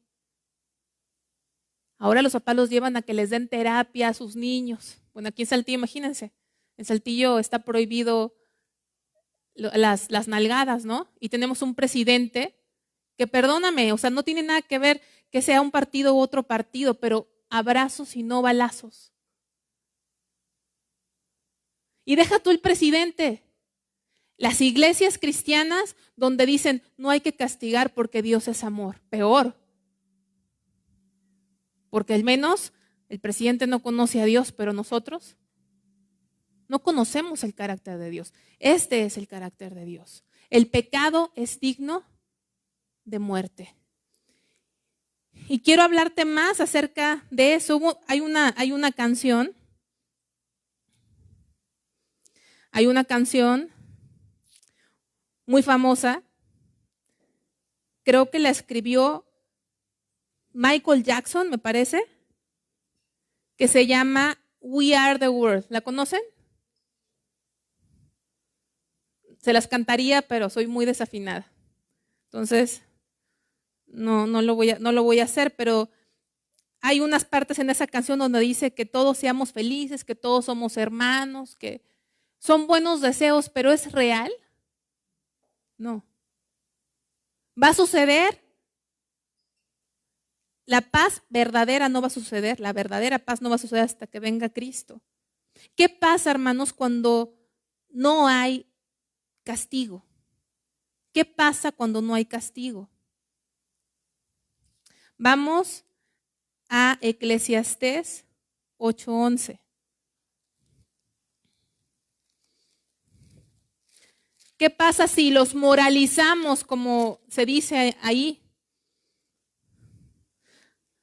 Ahora los papás los llevan a que les den terapia a sus niños. Bueno, aquí en Saltillo, imagínense, en Saltillo está prohibido las nalgadas, ¿no? Y tenemos un presidente que, perdóname, o sea, no tiene nada que ver que sea un partido u otro partido, pero abrazos y no balazos. Y deja tú el presidente. Las iglesias cristianas donde dicen no hay que castigar porque Dios es amor. Peor. Porque al menos el presidente no conoce a Dios, pero nosotros no conocemos el carácter de Dios. Este es el carácter de Dios. El pecado es digno de muerte. Y quiero hablarte más acerca de eso. Hay una canción. Hay una canción muy famosa. Creo que la escribió Michael Jackson, me parece, que se llama We Are the World. ¿La conocen? Se las cantaría, pero soy muy desafinada. Entonces, no lo voy a hacer, pero hay unas partes en esa canción donde dice que todos seamos felices, que todos somos hermanos, que son buenos deseos, pero ¿es real? No. ¿Va a suceder? La paz verdadera no va a suceder, la verdadera paz no va a suceder hasta que venga Cristo. ¿Qué pasa, hermanos, cuando no hay castigo? ¿Qué pasa cuando no hay castigo? Vamos a Eclesiastés 8:11. ¿Qué pasa si los moralizamos, como se dice ahí?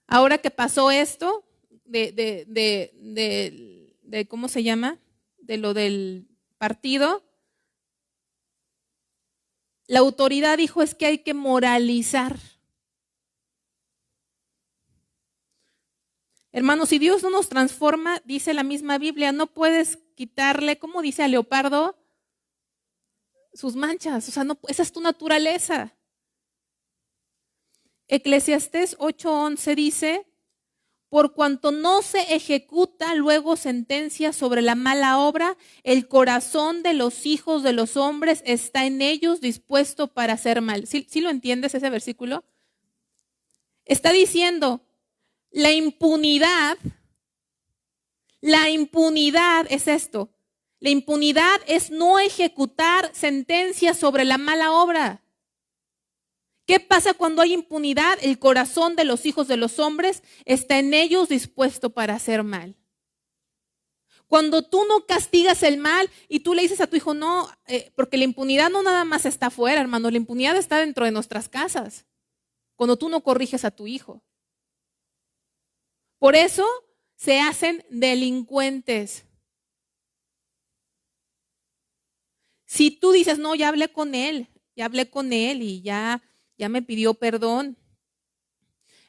Ahora que pasó esto, ¿cómo se llama? De lo del partido, la autoridad dijo es que hay que moralizar. Hermanos, si Dios no nos transforma, dice la misma Biblia, no puedes quitarle, como dice a Leopardo, sus manchas. O sea, no, esa es tu naturaleza. Eclesiastés 8:11 dice, por cuanto no se ejecuta luego sentencia sobre la mala obra, el corazón de los hijos de los hombres está en ellos dispuesto para hacer mal. ¿Sí lo entiendes ese versículo? Está diciendo, la impunidad es esto. La impunidad es no ejecutar sentencias sobre la mala obra. ¿Qué pasa cuando hay impunidad? El corazón de los hijos de los hombres está en ellos dispuesto para hacer mal. Cuando tú no castigas el mal y tú le dices a tu hijo, no, porque la impunidad no nada más está afuera, hermano, la impunidad está dentro de nuestras casas. Cuando tú no corriges a tu hijo. Por eso se hacen delincuentes. Si tú dices, no, ya hablé con él y ya me pidió perdón.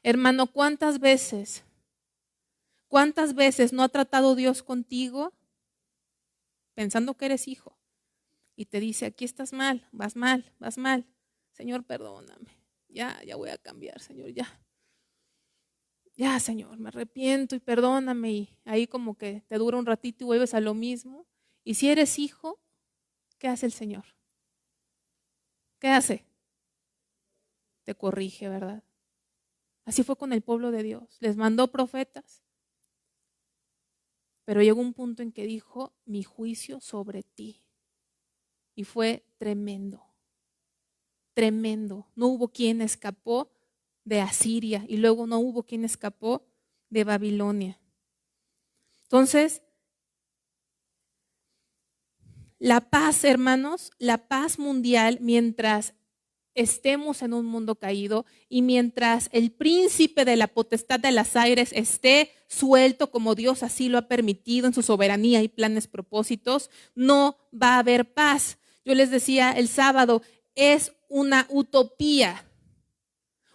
Hermano, ¿cuántas veces no ha tratado Dios contigo pensando que eres hijo? Y te dice, aquí estás mal, vas mal. Señor, perdóname. Ya voy a cambiar, Señor, ya. Ya, Señor, me arrepiento y perdóname. Y ahí como que te dura un ratito y vuelves a lo mismo. Y si eres hijo, ¿qué hace el Señor? ¿Qué hace? Te corrige, ¿verdad? Así fue con el pueblo de Dios. Les mandó profetas. Pero llegó un punto en que dijo, mi juicio sobre ti. Y fue tremendo. Tremendo. No hubo quien escapó de Asiria y luego no hubo quien escapó de Babilonia. Entonces, la paz, hermanos, la paz mundial, mientras estemos en un mundo caído y mientras el príncipe de la potestad de los aires esté suelto como Dios así lo ha permitido en su soberanía y planes, propósitos, no va a haber paz. Yo les decía el sábado, es una utopía.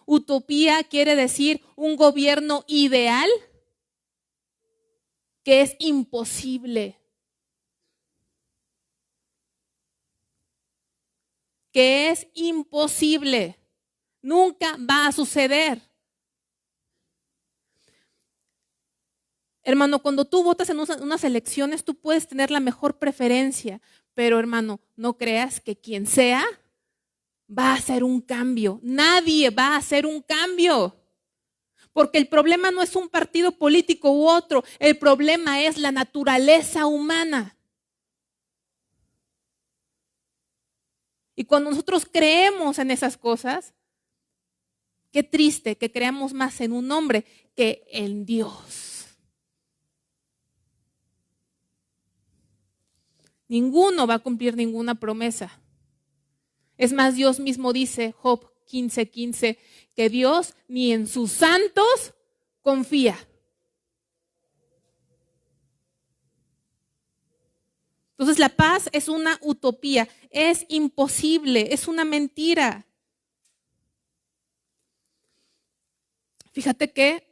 Utopía quiere decir un gobierno ideal que es imposible. Que es imposible. Nunca va a suceder. Hermano, cuando tú votas en unas elecciones, tú puedes tener la mejor preferencia, pero hermano, no creas que quien sea va a hacer un cambio. Nadie va a hacer un cambio. Porque el problema no es un partido político u otro, el problema es la naturaleza humana. Y cuando nosotros creemos en esas cosas, qué triste que creamos más en un hombre que en Dios. Ninguno va a cumplir ninguna promesa. Es más, Dios mismo dice, Job 15:15, que Dios ni en sus santos confía. Entonces la paz es una utopía, es imposible, es una mentira. Fíjate que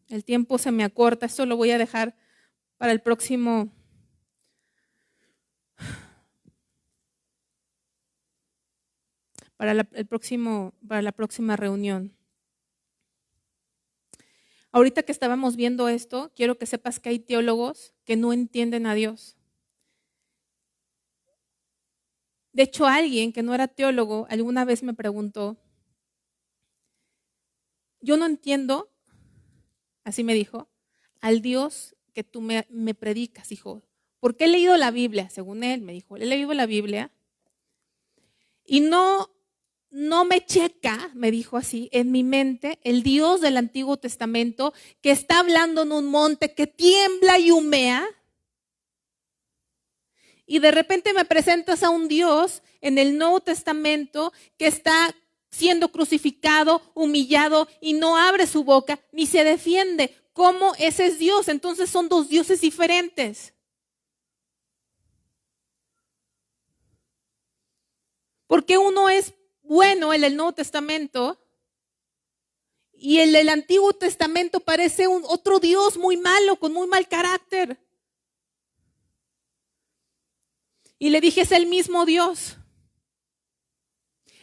el tiempo se me acorta, esto lo voy a dejar para el próximo. Para la próxima reunión. Ahorita que estábamos viendo esto, quiero que sepas que hay teólogos que no entienden a Dios. De hecho, alguien que no era teólogo alguna vez me preguntó, yo no entiendo, así me dijo, al Dios que tú me predicas, dijo, porque he leído la Biblia, según él me dijo, he leído la Biblia y no no me checa, me dijo así, en mi mente, el Dios del Antiguo Testamento que está hablando en un monte que tiembla y humea. Y de repente me presentas a un Dios en el Nuevo Testamento que está siendo crucificado, humillado y no abre su boca ni se defiende. ¿Cómo ese es Dios? Entonces son dos dioses diferentes. Porque uno es bueno en el Nuevo Testamento y el del Antiguo Testamento parece otro Dios muy malo, con muy mal carácter. Y le dije, es el mismo Dios.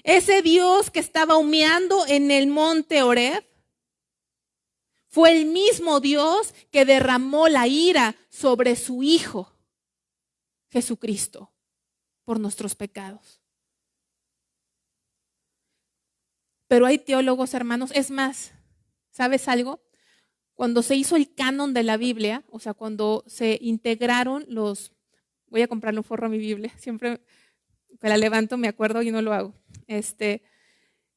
Ese Dios que estaba humeando en el monte Horeb fue el mismo Dios que derramó la ira sobre su Hijo, Jesucristo, por nuestros pecados. Pero hay teólogos, hermanos, es más, ¿sabes algo? Cuando se hizo el canon de la Biblia, o sea, cuando se integraron los... Voy a comprarle un forro a mi Biblia, siempre que la levanto me acuerdo y no lo hago.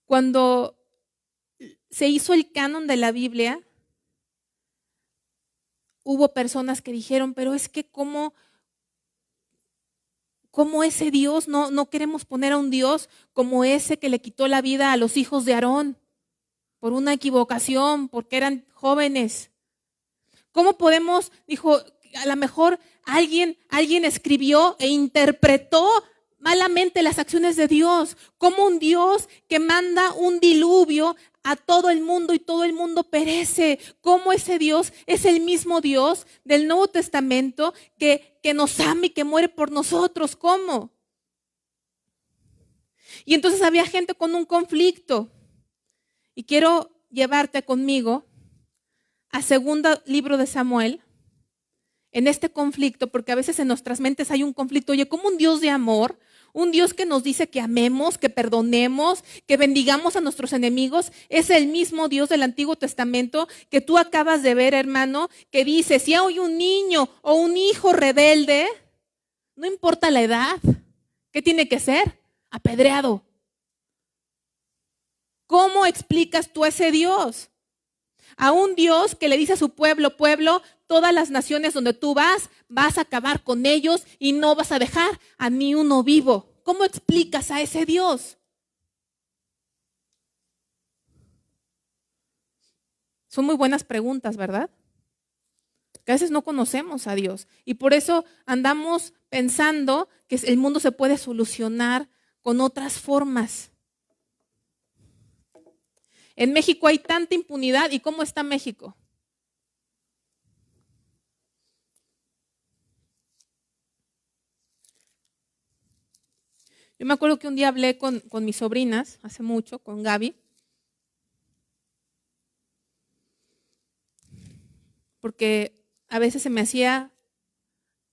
Cuando se hizo el canon de la Biblia, hubo personas que dijeron, pero es que ¿cómo ese Dios? No queremos poner a un Dios como ese que le quitó la vida a los hijos de Aarón por una equivocación, porque eran jóvenes. ¿Cómo podemos? Dijo, a lo mejor alguien escribió e interpretó malamente las acciones de Dios, como un Dios que manda un diluvio a todo el mundo y todo el mundo perece. ¿Cómo ese Dios es el mismo Dios del Nuevo Testamento que nos ama y que muere por nosotros? ¿Cómo? Y entonces había gente con un conflicto. Y quiero llevarte conmigo a segundo libro de Samuel, en este conflicto, porque a veces en nuestras mentes hay un conflicto. Oye, como un Dios de amor, un Dios que nos dice que amemos, que perdonemos, que bendigamos a nuestros enemigos, es el mismo Dios del Antiguo Testamento que tú acabas de ver, hermano, que dice, si hay un niño o un hijo rebelde, no importa la edad, ¿qué tiene que ser? Apedreado. ¿Cómo explicas tú a ese Dios? A un Dios que le dice a su pueblo, todas las naciones donde tú vas a acabar con ellos y no vas a dejar a ni uno vivo. ¿Cómo explicas a ese Dios? Son muy buenas preguntas, ¿verdad? Que a veces no conocemos a Dios y por eso andamos pensando que el mundo se puede solucionar con otras formas. En México hay tanta impunidad. ¿Y cómo está México? Yo me acuerdo que un día hablé con mis sobrinas, hace mucho, con Gaby, porque a veces se me hacía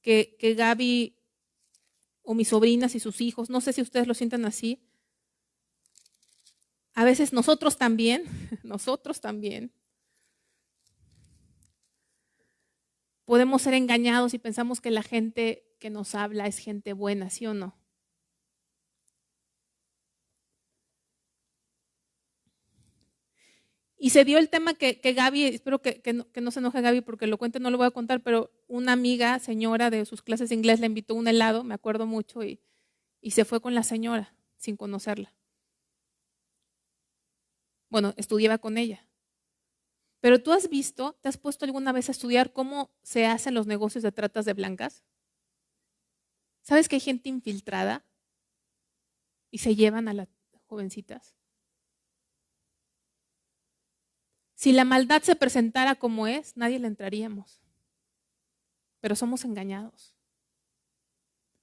que Gaby o mis sobrinas y sus hijos, no sé si ustedes lo sienten así, a veces nosotros también, podemos ser engañados y pensamos que la gente que nos habla es gente buena, ¿sí o no? Y se dio el tema que Gaby, espero que no se enoje Gaby porque lo cuente, no lo voy a contar, pero una amiga, señora de sus clases de inglés, le invitó un helado, me acuerdo mucho, y se fue con la señora sin conocerla. Bueno, estudiaba con ella. Pero tú has visto, ¿te has puesto alguna vez a estudiar cómo se hacen los negocios de tratas de blancas? ¿Sabes que hay gente infiltrada y se llevan a las jovencitas? Si la maldad se presentara como es, nadie le entraríamos. Pero somos engañados.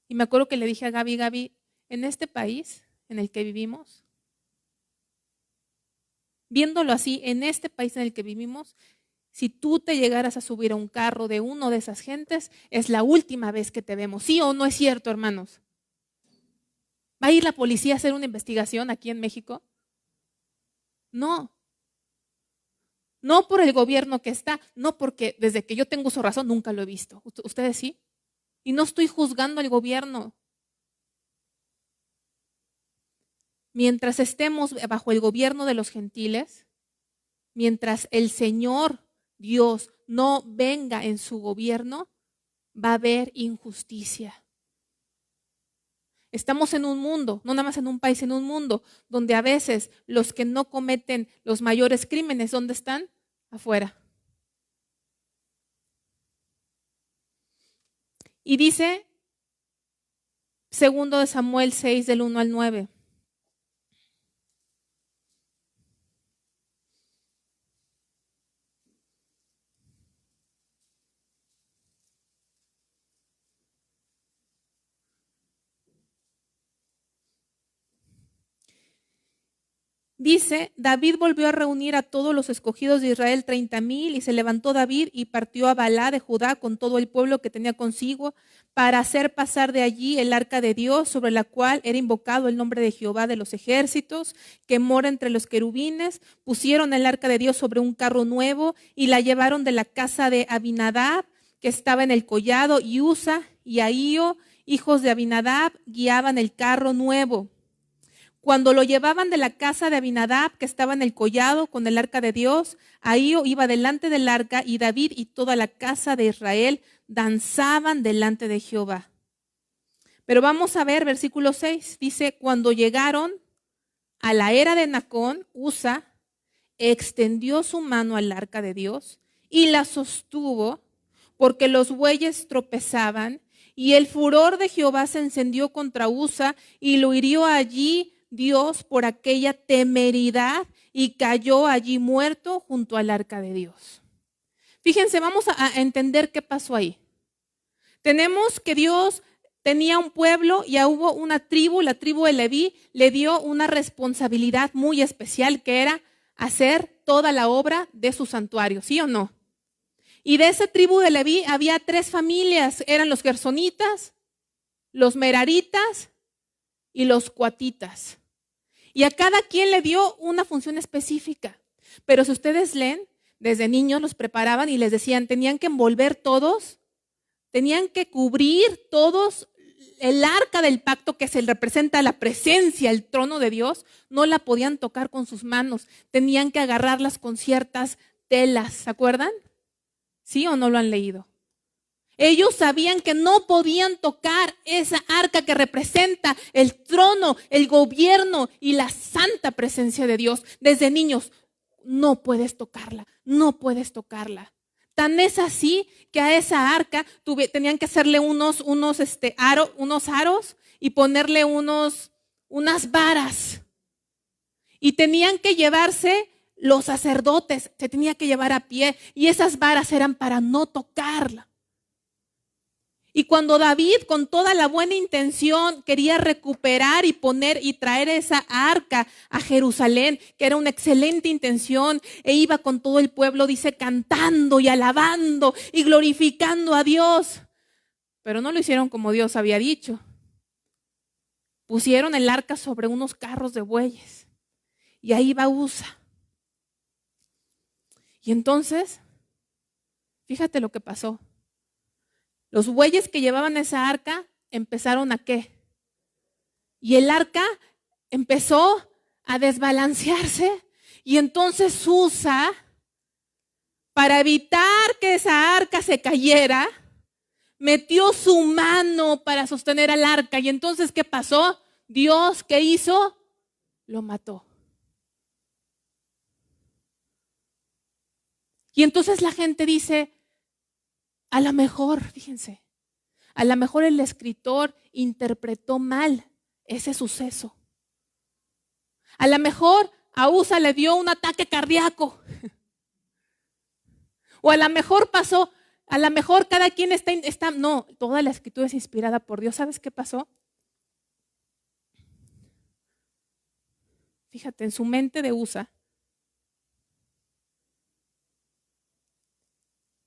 Y me acuerdo que le dije a Gaby, en este país en el que vivimos, viéndolo así, en este país en el que vivimos, si tú te llegaras a subir a un carro de uno de esas gentes, es la última vez que te vemos. ¿Sí o no es cierto, hermanos? ¿Va a ir la policía a hacer una investigación aquí en México? No. No por el gobierno que está, no porque desde que yo tengo uso de razón nunca lo he visto. ¿Ustedes sí? Y no estoy juzgando al gobierno. mientras estemos bajo el gobierno de los gentiles, mientras el Señor Dios no venga en su gobierno, va a haber injusticia. Estamos en un mundo, no nada más en un país, en un mundo donde a veces los que no cometen los mayores crímenes, ¿dónde están? Afuera. Y dice, 2 Samuel 6, del 1 al 9. Dice, David volvió a reunir a todos los escogidos de Israel, 30,000, y se levantó David y partió a Balá de Judá con todo el pueblo que tenía consigo para hacer pasar de allí el arca de Dios, sobre la cual era invocado el nombre de Jehová de los ejércitos, que mora entre los querubines. Pusieron el arca de Dios sobre un carro nuevo y la llevaron de la casa de Abinadab, que estaba en el collado, y Usa y Ahío, hijos de Abinadab, guiaban el carro nuevo. Cuando lo llevaban de la casa de Abinadab, que estaba en el collado con el arca de Dios, Ahío iba delante del arca, y David y toda la casa de Israel danzaban delante de Jehová. Pero vamos a ver versículo 6, dice, cuando llegaron a la era de Nacón, Usa extendió su mano al arca de Dios y la sostuvo, porque los bueyes tropezaban, y el furor de Jehová se encendió contra Usa y lo hirió allí Dios por aquella temeridad, y cayó allí muerto junto al arca de Dios. Fíjense, vamos a entender qué pasó ahí. Tenemos que Dios tenía un pueblo, y hubo una tribu, la tribu de Leví, le dio una responsabilidad muy especial, que era hacer toda la obra de su santuario, ¿sí o no? Y de esa tribu de Leví había 3 familias, eran los gersonitas, los meraritas y los coatitas. Y a cada quien le dio una función específica. Pero si ustedes leen, desde niños los preparaban y les decían, tenían que envolver todos, tenían que cubrir todos el arca del pacto, que se representa la presencia, el trono de Dios. No la podían tocar con sus manos, tenían que agarrarlas con ciertas telas, ¿se acuerdan? ¿Sí o no lo han leído? Ellos sabían que no podían tocar esa arca que representa el trono, el gobierno y la santa presencia de Dios. Desde niños, no puedes tocarla, no puedes tocarla. Tan es así que a esa arca tenían que hacerle unos aros y ponerle unas varas. Y tenían que llevarse los sacerdotes, se tenía que llevar a pie, y esas varas eran para no tocarla. Y cuando David, con toda la buena intención, quería recuperar y poner y traer esa arca a Jerusalén, que era una excelente intención, e iba con todo el pueblo, dice, cantando y alabando y glorificando a Dios. Pero no lo hicieron como Dios había dicho. Pusieron el arca sobre unos carros de bueyes, y ahí va Usa. Y entonces, fíjate lo que pasó. Los bueyes que llevaban esa arca empezaron ¿a qué? Y el arca empezó a desbalancearse, y entonces Usa, para evitar que esa arca se cayera, metió su mano para sostener al arca. Y entonces, ¿qué pasó? Dios, ¿qué hizo? Lo mató. Y entonces la gente dice, a lo mejor, fíjense, a lo mejor el escritor interpretó mal ese suceso. A lo mejor a Usa le dio un ataque cardíaco. O a lo mejor pasó, a lo mejor cada quien está, no, toda la escritura es inspirada por Dios. ¿Sabes qué pasó? Fíjate, en su mente de Usa,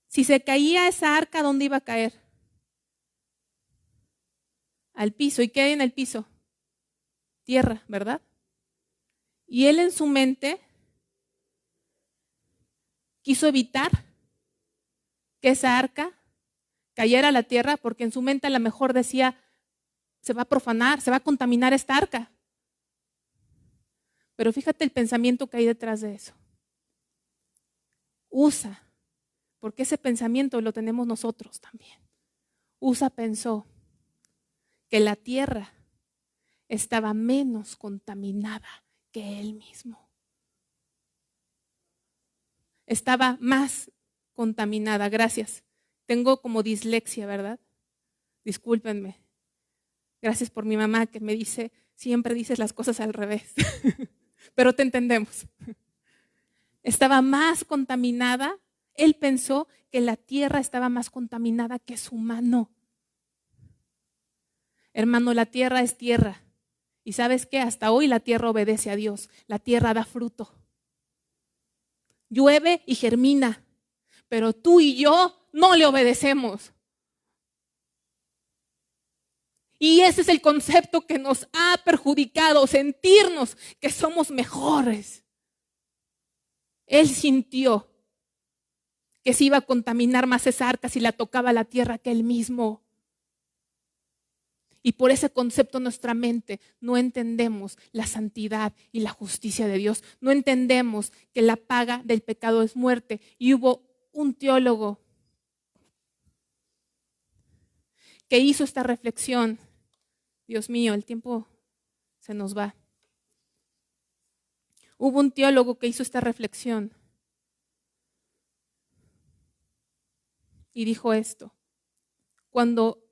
si se caía esa arca, ¿dónde iba a caer? Al piso. ¿Y qué hay en el piso? Tierra, ¿verdad? Y él en su mente quiso evitar que esa arca cayera a la tierra, porque en su mente a lo mejor decía, se va a profanar, se va a contaminar esta arca. Pero fíjate el pensamiento que hay detrás de eso. Usa, porque ese pensamiento lo tenemos nosotros también. Usa pensó que la tierra estaba menos contaminada que él mismo. Estaba más contaminada, gracias. Tengo como dislexia, ¿verdad? Discúlpenme. Gracias por mi mamá que me dice, siempre dices las cosas al revés. Pero te entendemos. Estaba más contaminada. Él pensó que la tierra estaba más contaminada que su mano. Hermano, la tierra es tierra. Y ¿sabes qué? Hasta hoy la tierra obedece a Dios. La tierra da fruto. Llueve y germina. Pero tú y yo no le obedecemos. Y ese es el concepto que nos ha perjudicado, sentirnos que somos mejores. Él sintió que se iba a contaminar más esa arca si la tocaba la tierra que él mismo. Y por ese concepto en nuestra mente no entendemos la santidad y la justicia de Dios. No entendemos que la paga del pecado es muerte. Y hubo un teólogo que hizo esta reflexión. Dios mío, el tiempo se nos va. Hubo un teólogo que hizo esta reflexión y dijo esto: cuando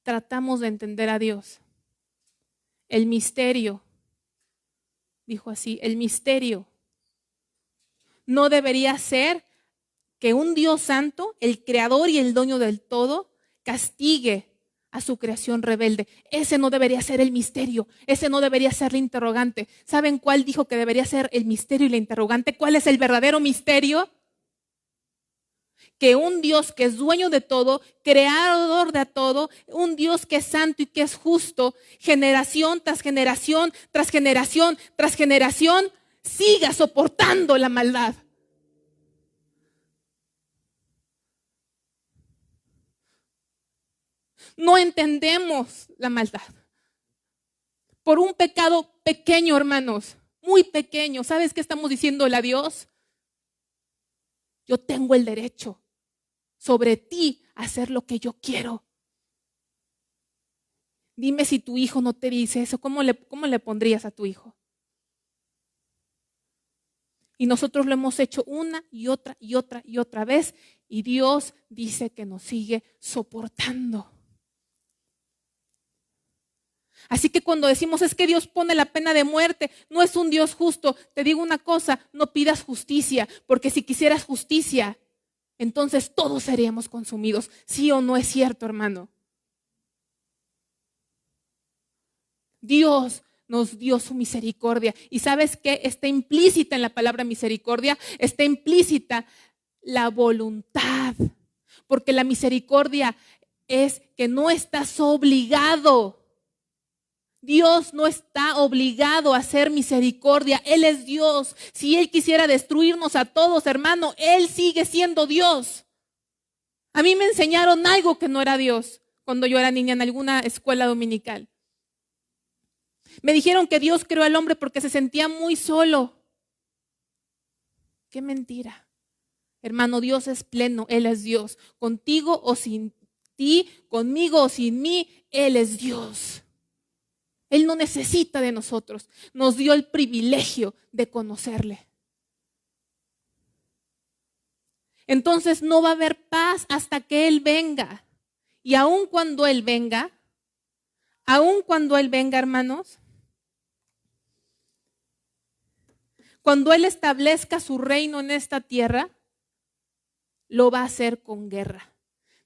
tratamos de entender a Dios, el misterio, dijo así, el misterio no debería ser que un Dios santo, el creador y el dueño del todo, castigue a su creación rebelde. Ese no debería ser el misterio, ese no debería ser la interrogante. ¿Saben cuál dijo que debería ser el misterio y la interrogante? ¿Cuál es el verdadero misterio? Que un Dios que es dueño de todo, creador de todo, un Dios que es santo y que es justo, generación tras generación, tras generación, tras generación, siga soportando la maldad. No entendemos la maldad. Por un pecado pequeño, hermanos, muy pequeño. ¿Sabes qué estamos diciéndole a Dios? Yo tengo el derecho sobre ti a hacer lo que yo quiero. Dime si tu hijo no te dice eso, ¿cómo le pondrías a tu hijo? Y nosotros lo hemos hecho una y otra y otra y otra vez, y Dios dice que nos sigue soportando. Así que cuando decimos es que Dios pone la pena de muerte, no es un Dios justo. Te digo una cosa, no pidas justicia, porque si quisieras justicia, entonces todos seríamos consumidos. ¿Sí o no es cierto, hermano? Dios nos dio su misericordia. ¿Y sabes qué? Está implícita en la palabra misericordia, está implícita la voluntad. Porque la misericordia es que no estás obligado. Dios no está obligado a hacer misericordia. Él es Dios. Si Él quisiera destruirnos a todos, hermano, Él sigue siendo Dios. A mí me enseñaron algo que no era Dios cuando yo era niña en alguna escuela dominical. Me dijeron que Dios creó al hombre porque se sentía muy solo. Qué mentira. Hermano, Dios es pleno, Él es Dios. Contigo o sin ti, conmigo o sin mí, Él es Dios. Él no necesita de nosotros. Nos dio el privilegio de conocerle. Entonces no va a haber paz hasta que Él venga. Y aun cuando Él venga, hermanos, cuando Él establezca su reino en esta tierra, lo va a hacer con guerra.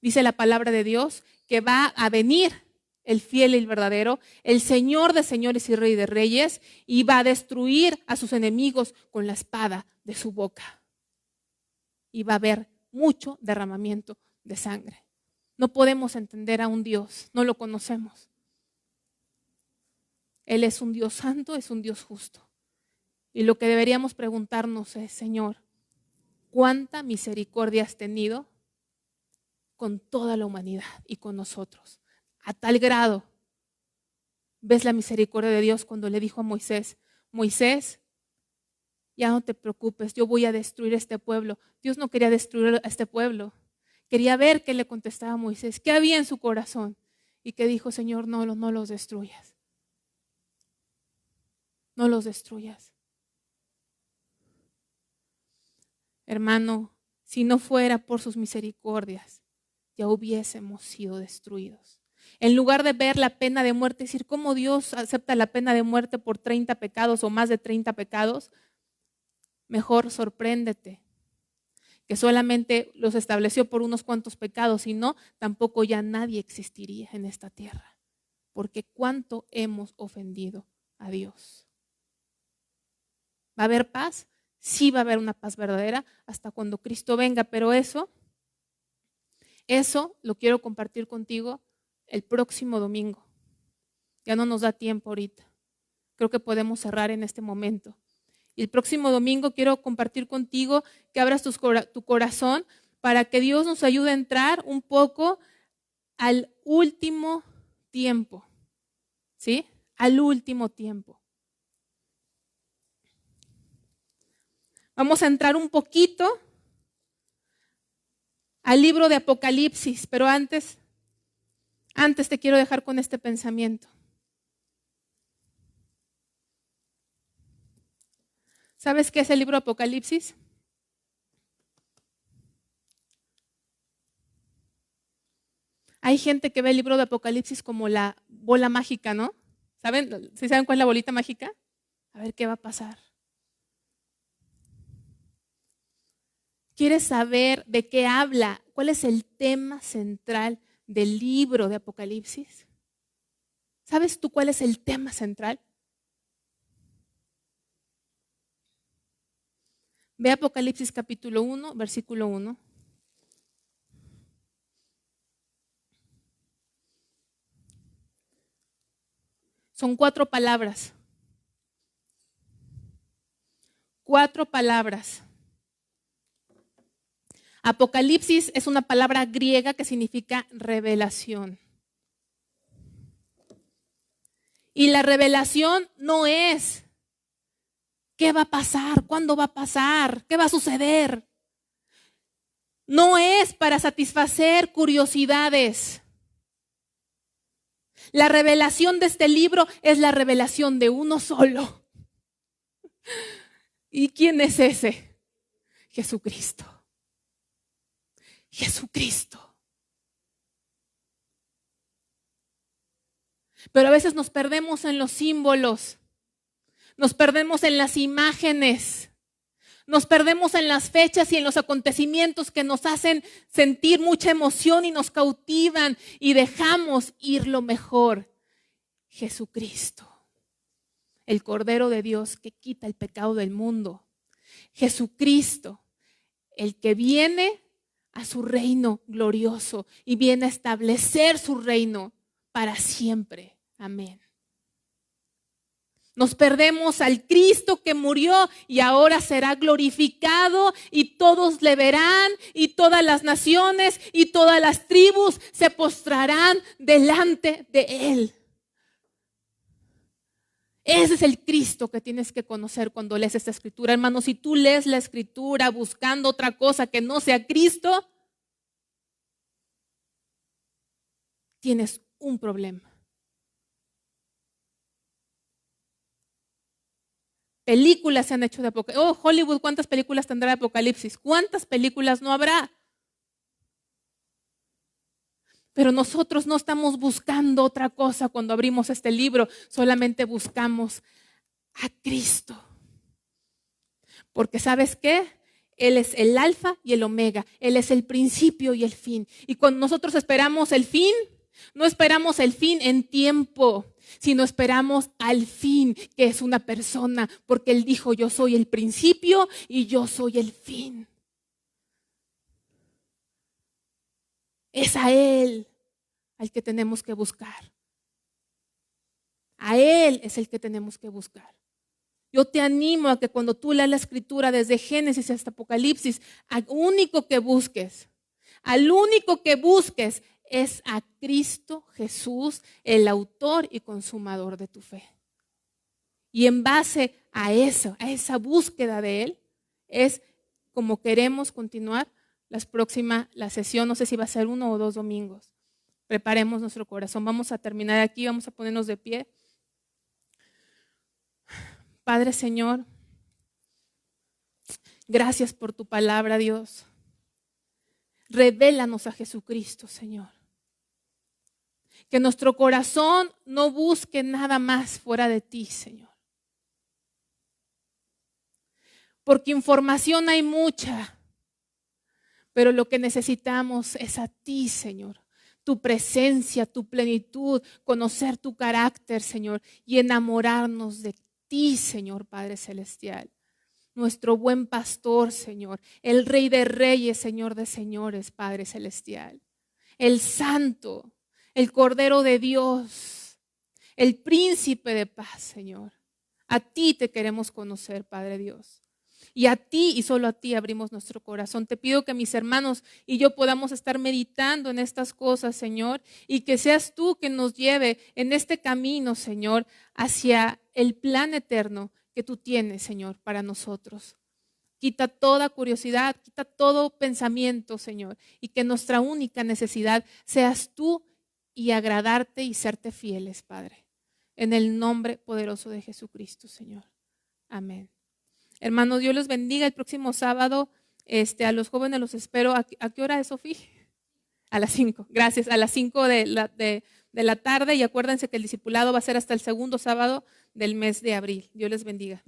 Dice la palabra de Dios que va a venir el fiel y el verdadero, el Señor de señores y Rey de reyes, y va a destruir a sus enemigos con la espada de su boca. Y va a haber mucho derramamiento de sangre. No podemos entender a un Dios, no lo conocemos. Él es un Dios santo, es un Dios justo. Y lo que deberíamos preguntarnos es, Señor, ¿cuánta misericordia has tenido con toda la humanidad y con nosotros? A tal grado, ves la misericordia de Dios cuando le dijo a Moisés, Moisés, ya no te preocupes, yo voy a destruir este pueblo. Dios no quería destruir a este pueblo. Quería ver qué le contestaba Moisés, qué había en su corazón. Y que dijo, Señor, no los destruyas. No los destruyas. Hermano, si no fuera por sus misericordias, ya hubiésemos sido destruidos. En lugar de ver la pena de muerte, decir cómo Dios acepta la pena de muerte por 30 pecados o más de 30 pecados, mejor sorpréndete que solamente los estableció por unos cuantos pecados, si no, tampoco ya nadie existiría en esta tierra. Porque cuánto hemos ofendido a Dios. ¿Va a haber paz? Sí va a haber una paz verdadera hasta cuando Cristo venga, pero eso lo quiero compartir contigo el próximo domingo. Ya no nos da tiempo ahorita. Creo que podemos cerrar en este momento. Y el próximo domingo quiero compartir contigo que abras tu corazón para que Dios nos ayude a entrar un poco al último tiempo. ¿Sí? Al último tiempo. Vamos a entrar un poquito al libro de Apocalipsis, pero antes te quiero dejar con este pensamiento. ¿Sabes qué es el libro de Apocalipsis? Hay gente que ve el libro de Apocalipsis como la bola mágica, ¿no? ¿Saben? ¿Sí saben cuál es la bolita mágica? A ver qué va a pasar. ¿Quieres saber de qué habla? ¿Cuál es el tema central del libro de Apocalipsis? ¿Sabes tú cuál es el tema central? Ve Apocalipsis capítulo 1, versículo 1. Son 4 palabras. 4 palabras. Apocalipsis es una palabra griega que significa revelación. Y la revelación no es ¿qué va a pasar? ¿Cuándo va a pasar? ¿Qué va a suceder? No es para satisfacer curiosidades. La revelación de este libro es la revelación de uno solo. ¿Y quién es ese? Jesucristo. Jesucristo. Pero a veces nos perdemos en los símbolos. Nos perdemos en las imágenes. Nos perdemos en las fechas y en los acontecimientos que nos hacen sentir mucha emoción y nos cautivan y dejamos ir lo mejor. Jesucristo, el Cordero de Dios que quita el pecado del mundo. Jesucristo, el que viene a su reino glorioso y viene a establecer su reino para siempre. Amén. Nos perdemos al Cristo que murió y ahora será glorificado y todos le verán y todas las naciones y todas las tribus se postrarán delante de Él. Ese es el Cristo que tienes que conocer cuando lees esta escritura. Hermano, si tú lees la escritura buscando otra cosa que no sea Cristo, tienes un problema. Películas se han hecho de Apocalipsis. Oh, Hollywood, ¿cuántas películas tendrá de Apocalipsis? ¿Cuántas películas no habrá? Pero nosotros no estamos buscando otra cosa cuando abrimos este libro. Solamente buscamos a Cristo. Porque ¿sabes qué? Él es el alfa y el omega. Él es el principio y el fin. Y cuando nosotros esperamos el fin, no esperamos el fin en tiempo, sino esperamos al fin, que es una persona, porque Él dijo, yo soy el principio y yo soy el fin. Es a Él al que tenemos que buscar. A Él es el que tenemos que buscar. Yo te animo a que cuando tú leas la escritura desde Génesis hasta Apocalipsis, al único que busques es a Cristo Jesús, el autor y consumador de tu fe. Y en base a eso, a esa búsqueda de Él, es como queremos continuar la sesión. No sé si va a ser 1 o 2 domingos. Preparemos nuestro corazón. Vamos a terminar aquí, vamos a ponernos de pie. Padre Señor, gracias por tu palabra, Dios. Revélanos a Jesucristo, Señor. Que nuestro corazón no busque nada más fuera de ti, Señor. Porque información hay mucha, pero lo que necesitamos es a ti, Señor. Tu presencia, tu plenitud, conocer tu carácter, Señor, y enamorarnos de ti, Señor Padre Celestial. Nuestro buen pastor, Señor, el Rey de Reyes, Señor de Señores, Padre Celestial. El Santo, el Cordero de Dios, el Príncipe de Paz, Señor. A ti te queremos conocer, Padre Dios. Y a ti y solo a ti abrimos nuestro corazón. Te pido que mis hermanos y yo podamos estar meditando en estas cosas, Señor, y que seas tú quien nos lleve en este camino, Señor, hacia el plan eterno que tú tienes, Señor, para nosotros. Quita toda curiosidad, quita todo pensamiento, Señor, y que nuestra única necesidad seas tú y agradarte y serte fieles, Padre. En el nombre poderoso de Jesucristo, Señor. Amén. Hermanos, Dios los bendiga. El próximo sábado a los jóvenes los espero. ¿A qué hora es, Sofía? A las 5. Gracias. A las 5 de la tarde. Y acuérdense que el discipulado va a ser hasta el segundo sábado del mes de abril. Dios les bendiga.